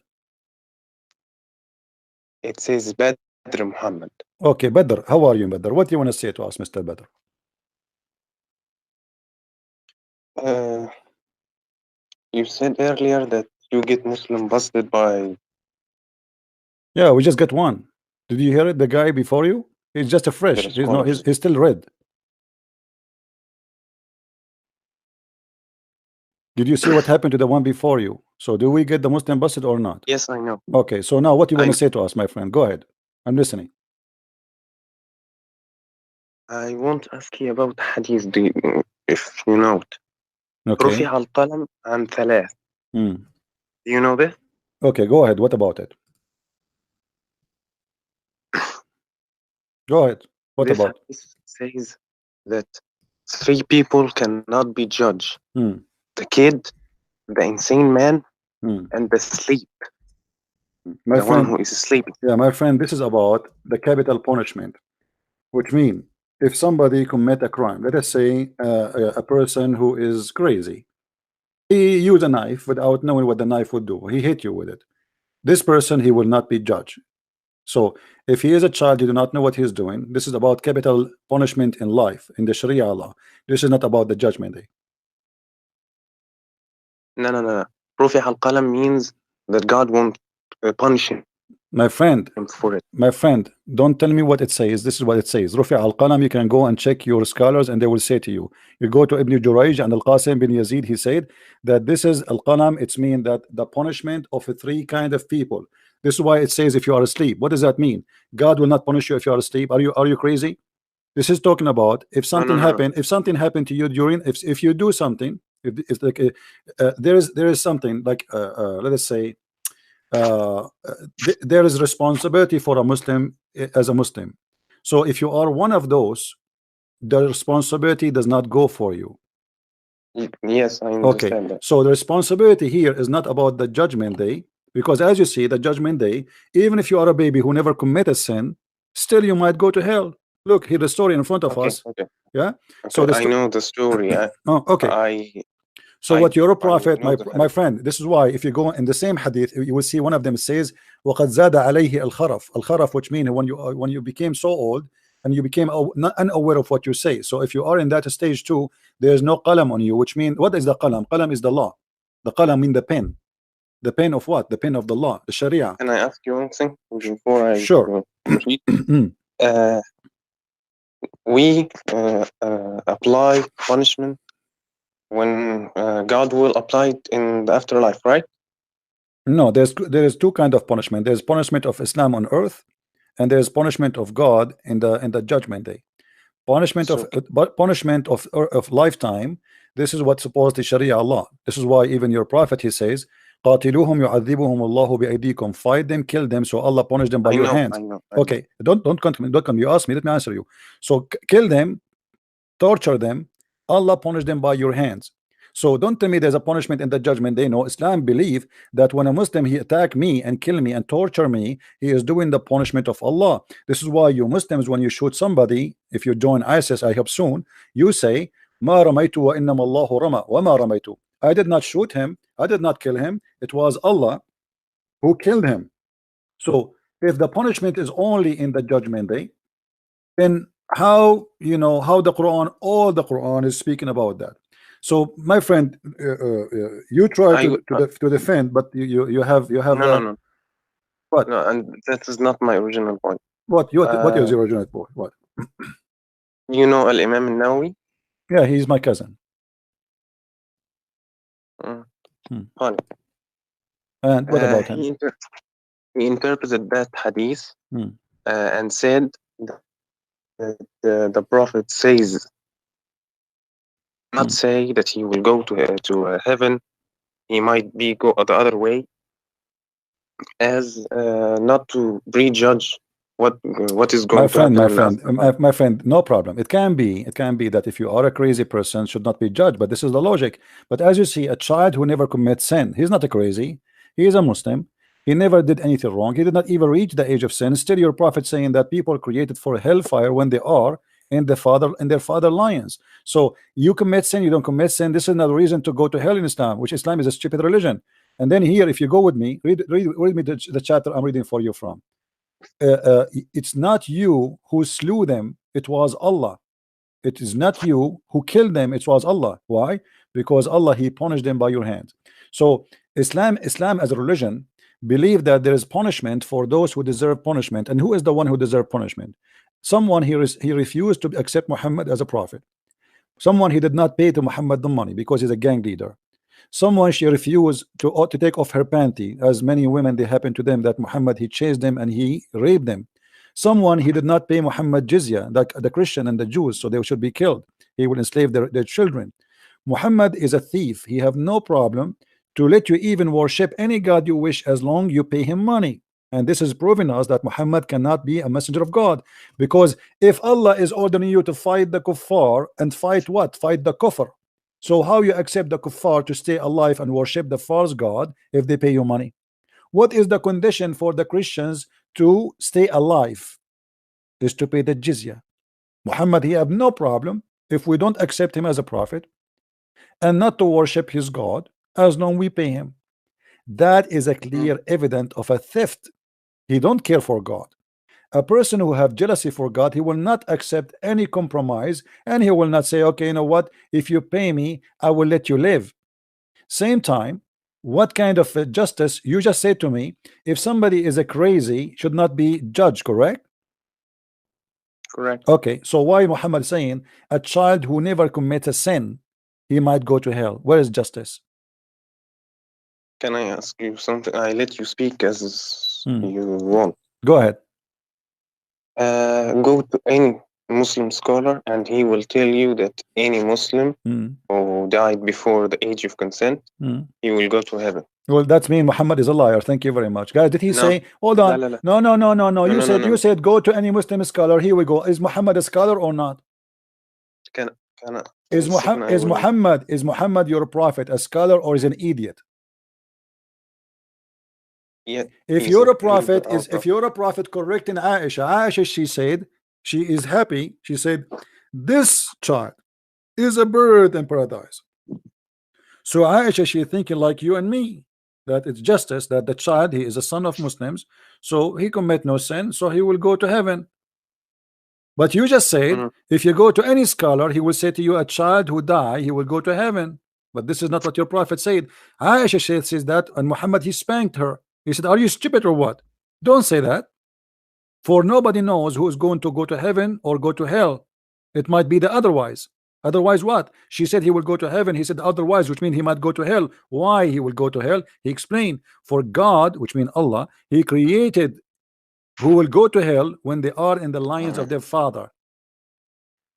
It says Badr Muhammad. Okay, Badr. How are you, Badr? What do you want to say to us, Mr. Badr? You said earlier that you get Muslim busted by... Yeah, we just got one. Did you hear it? The guy before you? He's just a fresh. He's still red. Did you see what happened to the one before you? So do we get the Muslim busted or not? Yes, I know. Okay, so now what do you want to say to us, my friend? Go ahead. I'm listening. I want to ask you about hadith, if you know it. Okay. رفع القلم عن ثلاث. Do you know this? Okay, go ahead. What about it? Go ahead. What this about? Says that 3 people cannot be judged. The kid, the insane man, and the sleep. My friend, one who is sleeping. Yeah, my friend, this is about the capital punishment, which means if somebody commit a crime, let us say a person who is crazy, he used a knife without knowing what the knife would do. He hit you with it. This person, he will not be judged. So if he is a child, you do not know what he is doing. This is about capital punishment in life, in the Sharia law. This is not about the judgment day. No. رفع القلم means that God won't punish him. My friend, for it. My friend, don't tell me what it says. This is what it says. رفع القلم, you can go and check your scholars and they will say to you. You go to Ibn Jurayj and Al-Qasim bin Yazid, he said that this is Al-Qalam, it's mean that the punishment of 3 kind of people. This is why it says if you are asleep. What does that mean? God will not punish you if you are asleep. Are you crazy? This is talking about if something happened, if something happened to you during, if you do something, if it's like there is something like let us say there is responsibility for a Muslim as a Muslim. So if you are one of those, the responsibility does not go for you. Yes, I understand that. So the responsibility here is not about the judgment day, because as you see, the judgment day, even if you are a baby who never committed sin, still you might go to hell. Look here, the story in front of us. Okay. Yeah. So I know the story. Oh, okay. So what your prophet, my friend, this is why if you go in the same hadith, you will see one of them says, وَقَدْ زَادَ عَلَيْهِ الْخَرَف. Al-kharaf, which means when you became so old and you became unaware of what you say. So if you are in that stage too, there's no qalam on you, which means, what is the qalam? Qalam is the law. The qalam means the pen. The pen of what? The pen of the law, the Sharia. Can I ask you one thing before I sure. We apply punishment when God will apply it in the afterlife, right? No, there is two kinds of punishment. There's punishment of Islam on earth, and there's punishment of God in the judgment day. Punishment of lifetime. This is what's supposed to Sharia law. This is why even your prophet, he says, قاتلوهم يعذبهم الله بأيديكم. Fight them, kill them, so Allah punish them by your hands. I know. Okay, don't come. You ask me, let me answer you. So kill them, torture them, Allah punish them by your hands. So don't tell me there's a punishment in the judgment day. No, Islam believe that when a Muslim he attack me and kill me and torture me, he is doing the punishment of Allah. This is why you Muslims, when you shoot somebody, if you join ISIS, I hope soon, you say ما رميت وإنما الله رمى وما رميت. I did not shoot him, I did not kill him, it was Allah who killed him. So if the punishment is only in the judgment day, then how the Quran, all the Quran is speaking about that. So my friend, you try to defend, but you have no. What? No, and that is not my original point. What is your original point? What? You know Al-Imam Al-Nawawi? Yeah, he's my cousin. Funny. And what about him? He interpreted that hadith and said that the Prophet says, not say that he will go to heaven. He might be go the other way, as not to prejudge what is going to happen. My friend, no problem. It can be that if you are a crazy person, should not be judged. But this is the logic. But as you see, a child who never commits sin, he's not a crazy. He is a Muslim. He never did anything wrong. He did not even reach the age of sin. Still, your prophet saying that people are created for hellfire when they are in their father lions. So you commit sin, you don't commit sin. This is not a reason to go to hell in Islam, which Islam is a stupid religion. And then here, if you go with me, read me the chapter I'm reading for you from. It's not you who slew them, it was Allah. It is not you who killed them, it was Allah. Why? Because Allah, he punished them by your hands. So Islam as a religion believe that there is punishment for those who deserve punishment. And who is the one who deserve punishment? Someone he refused to accept Muhammad as a prophet. Someone he did not pay to Muhammad the money because he's a gang leader. Someone she refused to take off her panty, as many women they happen to them that Muhammad he chased them and he raped them. Someone he did not pay Muhammad jizya, the Christian and the Jews, so they should be killed. He will enslave their children. Muhammad is a thief. He have no problem to let you even worship any god you wish as long you pay him money. And this is proving us that Muhammad cannot be a messenger of God, because if Allah is ordering you to fight the kuffar and fight what? Fight the kufr. So how you accept the kuffar to stay alive and worship the false god if they pay you money? What is the condition for the Christians to stay alive? Is to pay the jizya. Muhammad, he have no problem if we don't accept him as a prophet and not to worship his god as long we pay him. That is a clear evidence of a theft. He don't care for God. A person who have jealousy for God, he will not accept any compromise, and he will not say, okay, you know what, if you pay me, I will let you live. Same time, what kind of justice? You just said to me, if somebody is a crazy, should not be judged, correct? Correct. Okay, so why Muhammad saying a child who never commits a sin, he might go to hell? Where is justice? Can I ask you something? I let you speak as you want. Go ahead. Go to any Muslim scholar and he will tell you that any Muslim who died before the age of consent, he will go to heaven. Well, that's mean Muhammad is a liar. Thank you very much, guys. Did he say? Hold on. No. You said go to any Muslim scholar. Here we go. Is Muhammad a scholar or not? Is Muhammad your prophet a scholar or is an idiot? Yeah, if you're a prophet correcting Aisha, she said She is happy. She said, this child is a bird in paradise. So Aisha, she's thinking like you and me, that it's justice, that the child, he is a son of Muslims, so he commit no sin, so he will go to heaven. But you just said, if you go to any scholar, he will say to you, a child who die, he will go to heaven. But this is not what your prophet said. Aisha says that, and Muhammad, he spanked her. He said, are you stupid or what? Don't say that. For nobody knows who is going to go to heaven or go to hell. It might be the otherwise. Otherwise what? She said he will go to heaven. He said otherwise, which means he might go to hell. Why he will go to hell? He explained, for God, which means Allah, he created who will go to hell when they are in the lines of their father.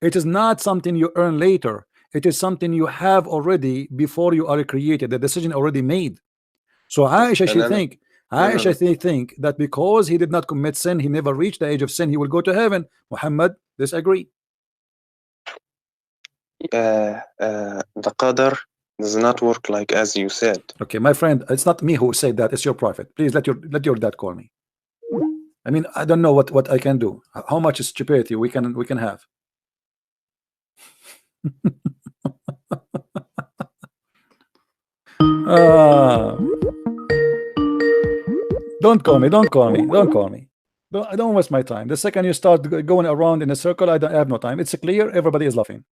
It is not something you earn later. It is something you have already before you are created. The decision already made. So Aisha, she think that because he did not commit sin, he never reached the age of sin, he will go to heaven. Muhammad disagree. The qadar does not work like as you said. Okay, my friend, it's not me who said that, it's your prophet. Please let your dad call me. I mean, I don't know what I can do. How much stupidity we can have. Don't call me. Don't waste my time. The second you start going around in a circle, I have no time. It's clear. Everybody is laughing.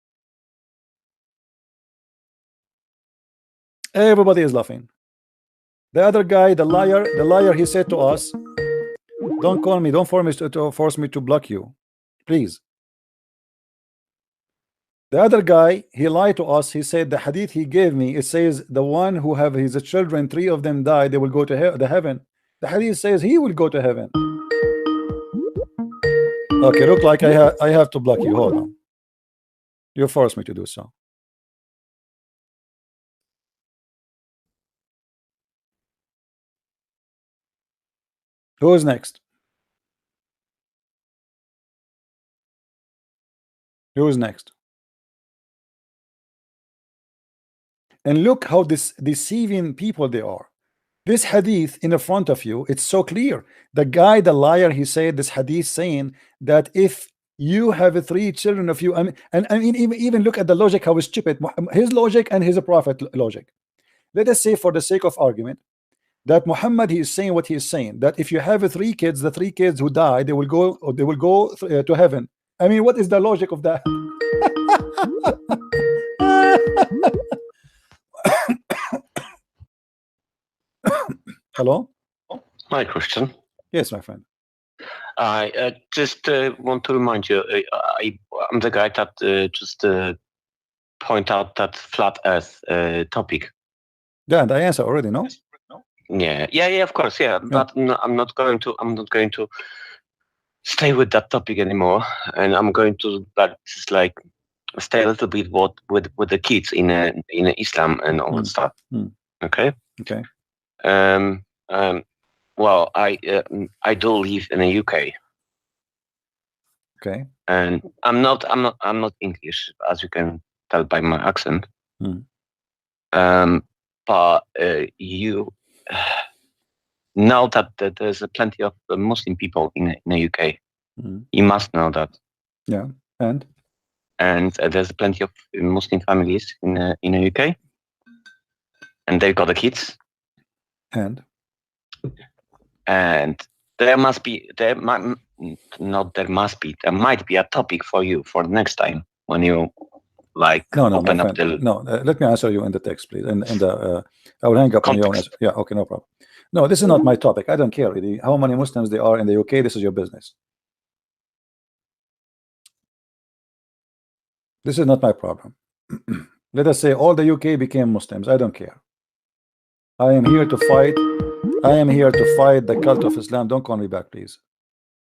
Everybody is laughing. The other guy, the liar, he said to us, don't call me, don't force me to block you, please. The other guy, he lied to us. He said the hadith he gave me, it says the one who have his children, 3 of them die, they will go to the heaven. The hadith says he will go to heaven. Okay, look like I have to block you. Hold on. You forced me to do so. Who is next? Who is next? And look how deceiving people they are. This hadith in the front of you, it's so clear. The guy, the liar, he said this hadith saying that if you have 3 children of you, I mean, even look at the logic, how stupid his logic and his prophet logic. Let us say, for the sake of argument, that Muhammad, he is saying what he is saying, that if you have 3 kids, the 3 kids who die, they will go to heaven. I mean, what is the logic of that? Hello? My question. Yes, my friend. I just want to remind you, I'm the guy that just point out that flat Earth topic. Yeah, and I answer already, no? Yeah, of course, yeah. But no, I'm not going to stay with that topic anymore, and I'm going to just like stay a little bit with the kids in Islam and all that stuff. Okay. Okay. Well, I do live in the UK. Okay. And I'm not English, as you can tell by my accent. But you know that there's plenty of Muslim people in the UK. You must know that. Yeah. And there's plenty of Muslim families in the UK, and they've got the kids. And there might be a topic for you for next time when you like open up the let me answer you in the text, please. And I will hang up on you. Yeah, okay, no problem. No, this is not my topic. I don't care really how many Muslims there are in the UK. This is your business. This is not my problem. Let us say all the UK became Muslims. I don't care. I am here to fight. I am here to fight the cult of Islam. Don't call me back, please.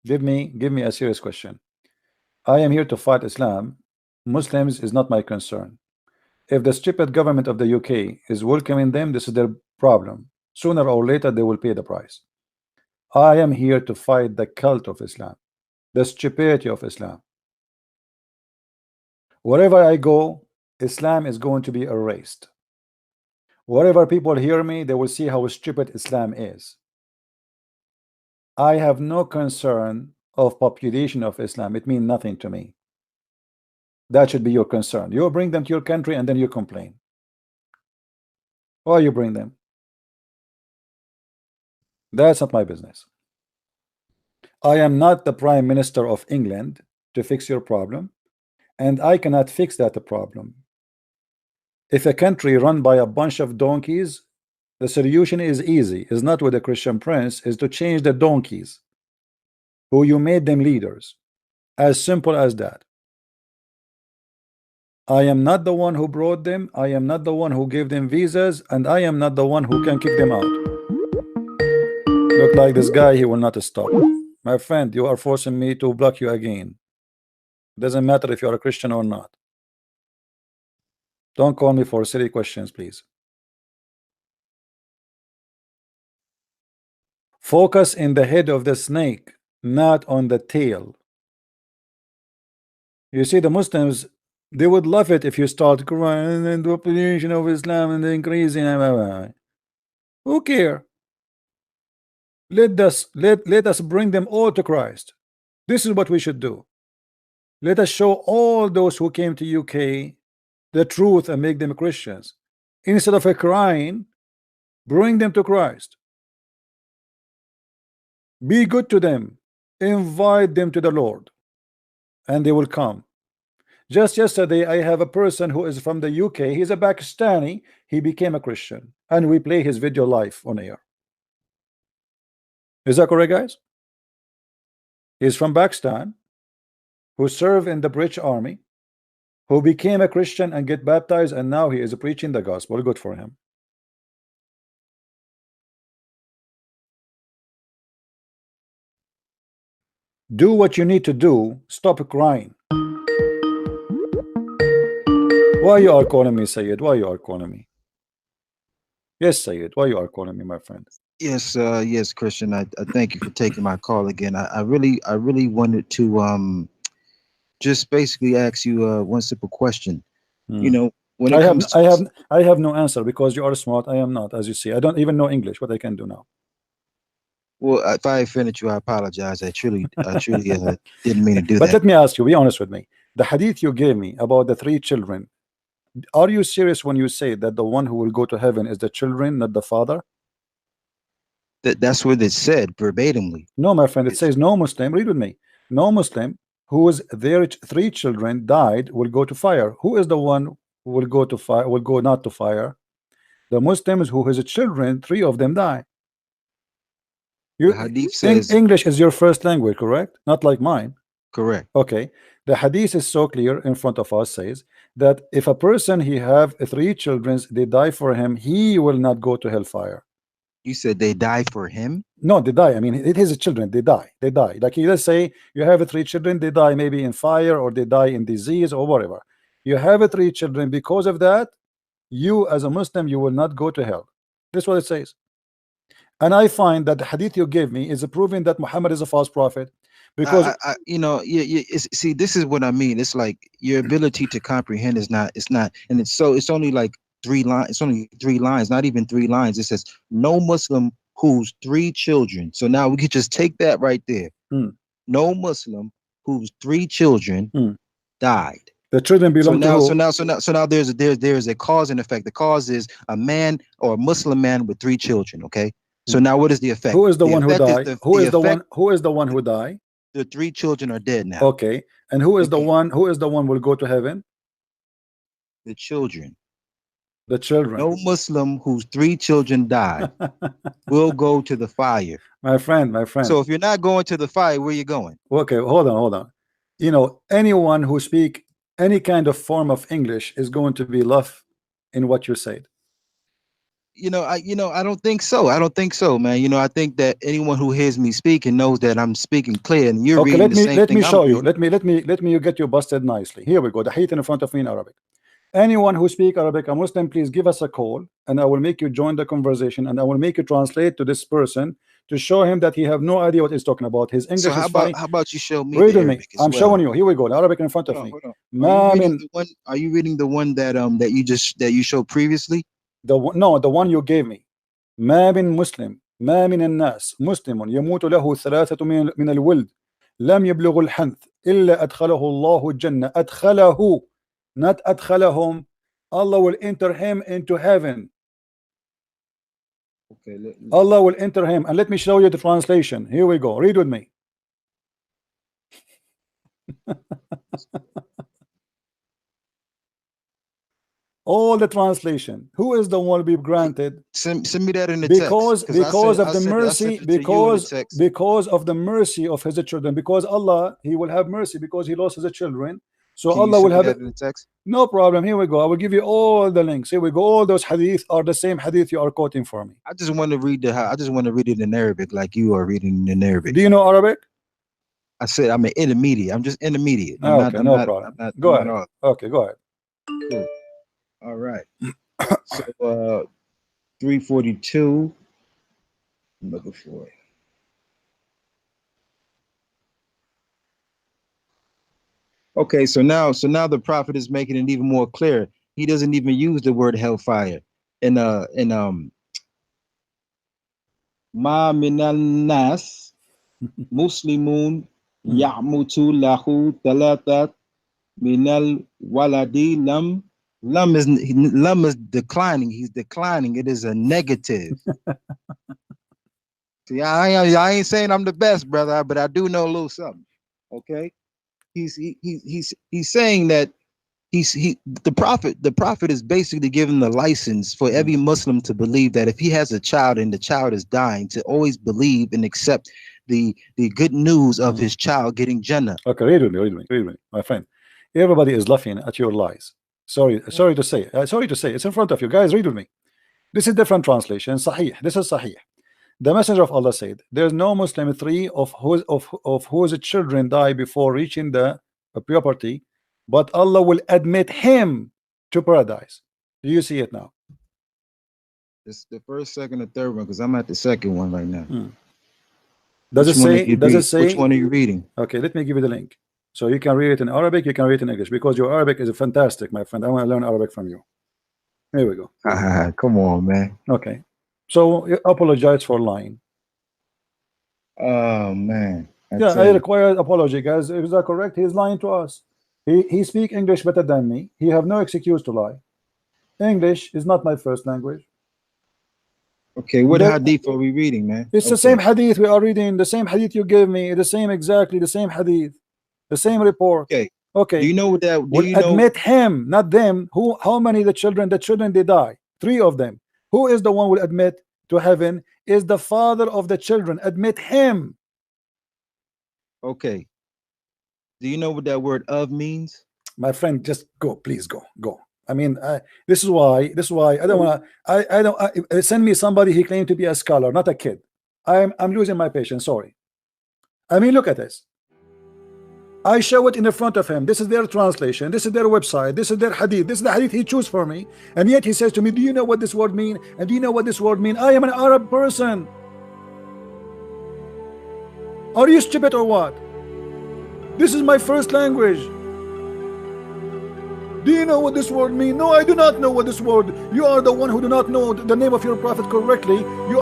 Give me a serious question. I am here to fight Islam. Muslims is not my concern. If the stupid government of the UK is welcoming them, this is their problem. Sooner or later, they will pay the price. I am here to fight the cult of Islam, the stupidity of Islam. Wherever I go, Islam is going to be erased. Wherever people hear me, they will see how stupid Islam is. I have no concern of population of Islam, it means nothing to me. That should be your concern. You bring them to your country and then you complain. Why you bring them? That's not my business. I am not the Prime Minister of England to fix your problem, and I cannot fix that problem. If a country run by a bunch of donkeys, the solution is easy. Is not with a Christian prince, is to change the donkeys who you made them leaders. As simple as that. I am not the one who brought them. I am not the one who gave them visas, and I am not the one who can kick them out. Look like this guy, he will not stop. My friend, you are forcing me to block you again. Doesn't matter if you are a Christian or not. Don't call me for silly questions, please. Focus in the head of the snake, not on the tail. You see, the Muslims, they would love it if you start crying and the population of Islam and increasing. Who care? Let us bring them all to Christ. This is what we should do. Let us show all those who came to UK the truth and make them Christians. Instead of crying, bring them to Christ. Be good to them. Invite them to the Lord, and they will come. Just yesterday, I have a person who is from the UK. He's a Pakistani. He became a Christian, and we play his video live on air. Is that correct, guys? He's from Pakistan, who served in the British Army, who became a Christian and get baptized, and now he is preaching the gospel. Good for him. Do what you need to do. Stop crying. Why you are calling me, Sayyid? Why you are calling me? Yes, Sayyid. Why you are calling me, my friend? Yes, yes, Christian. I thank you for taking my call again. I really wanted to just basically ask you one simple question. You know, when it comes to I have no answer because you are smart. I am not, as you see. I don't even know English. What I can do now? Well, if I offended you, I apologize. I truly didn't mean to do that. But let me ask you, be honest with me. The hadith you gave me about the 3 children, are you serious when you say that the one who will go to heaven is the children, not the father? That's what it said verbatimly. No, my friend, it says no Muslim, read with me, no Muslim whose their 3 children died will go to fire. Who is the one who will go to fire, will go not to fire? The Muslims who his children, 3 of them die. The hadith says English is your first language, correct? Not like mine. Correct. Okay. The hadith is so clear in front of us, says that if a person he have 3 children, they die for him, he will not go to hellfire. You said they die for him? No, they die. I mean, it is children. They die. They die. Like, let's say you have 3 children, they die maybe in fire or they die in disease or whatever. You have 3 children. Because of that, you as a Muslim, you will not go to hell. That's what it says. And I find that the hadith you gave me is proving that Muhammad is a false prophet. Because you know, see, this is what I mean. It's like your ability to comprehend is not. It's not, and it's only like 3 lines. It's only 3 lines, not even 3 lines. It says no Muslim whose 3 children. So now we could just take that right there. No Muslim whose 3 children died. The children belong to who? So now there's a cause and effect. The cause is a man or a Muslim man with 3 children. Okay. So now what is the effect? Who is the one who died? Who is the one who died? The 3 children are dead now. Okay. And who is the one will go to heaven? The children. The children. No Muslim whose 3 children died will go to the fire. My friend. So if you're not going to the fire, where are you going? Okay, hold on. You know, anyone who speak any kind of form of English is going to be loved in what you said. I don't think so. I don't think so, man. I think that anyone who hears me speaking knows that I'm speaking clear, and you're reading the same thing. Let me show you. Let me get you busted nicely. Here we go. The hadith in front of me in Arabic. Anyone who speak Arabic, a Muslim, please give us a call, and I will make you join the conversation, and I will make you translate to this person to show him that he have no idea what he's talking about. His English is funny. How about you show me? Read me. I'm showing you. Here we go. The Arabic in front of me. Are you reading the one that you showed previously? The one you gave me. ما من مسلم ما من الناس مسلم يموت له 3 من الولد لم يبلغ الحنث إلا أدخله الله الجنة. أدخله, not أدخلهم. Allah will enter him into heaven. Okay. Allah will enter him. And let me show you the translation. Here we go. Read with me. All the translation. Who is the one will be granted? Send me that in the because text. Because of the mercy, because of the mercy of his children. Because Allah, he will have mercy because he lost his children. So Allah will have it in the text. No problem. Here we go. I will give you all the links. Here we go. All those hadith are the same hadith you are quoting for me. I just want to read I just want to read it in Arabic like you are reading in Arabic. Do you know Arabic? I said I'm an intermediate. I'm just intermediate. Okay, no problem. Go ahead. Okay, go ahead. Cool. All right. So 342. I'm looking for it. Okay, so now the prophet is making it even more clear. He doesn't even use the word hellfire. Ma minan nas muslimun ya'mutu lahu talatat minal waladi lam is declining. He's declining. It is a negative. See, I ain't saying I'm the best, brother, but I do know a little something. Okay. He's saying that the prophet is basically giving the license for every Muslim to believe that if he has a child and the child is dying, to always believe and accept the good news of his child getting Jannah. Okay, read with me, my friend. Everybody is laughing at your lies. Sorry to say. It's in front of you guys. Read with me. This is different translation. Sahih. This is Sahih. The Messenger of Allah said, "There's no Muslim three of whose children die before reaching the puberty, but Allah will admit him to paradise." Do you see it now? It's the first, second, and third one because I'm at the second one right now. Does it say? Which one are you reading? Okay, let me give you the link. So you can read it in Arabic, you can read it in English, because your Arabic is fantastic, my friend. I want to learn Arabic from you. Here we go. Come on, man. Okay. So you apologize for lying. Oh man. I require apology, guys. Is that correct? He's lying to us. He speak English better than me. He have no excuse to lie. English is not my first language. Okay, what hadith are we reading, man? It's the same hadith we are reading, the same hadith you gave me, exactly the same hadith, the same report. Okay. Do you know what that? Admit him, not them. How many the children? The children, they die. 3 of them. Who is the one will admit to heaven? Is the father of the children. Admit him. Okay. Do you know what that word "of" means? My friend, just go, please go. I mean, this is why I don't want to. I don't send me somebody he claimed to be a scholar, not a kid. I'm losing my patience. Sorry. I mean, look at this. I show it in the front of him. This is their translation. This is their website. This is their hadith. This is the hadith he chose for me. And yet he says to me, "Do you know what this word mean? And do you know what this word mean? I am an Arab person. Are you stupid or what? This is my first language. Do you know what this word mean? No, I do not know what this word. You are the one who do not know the name of your prophet correctly. You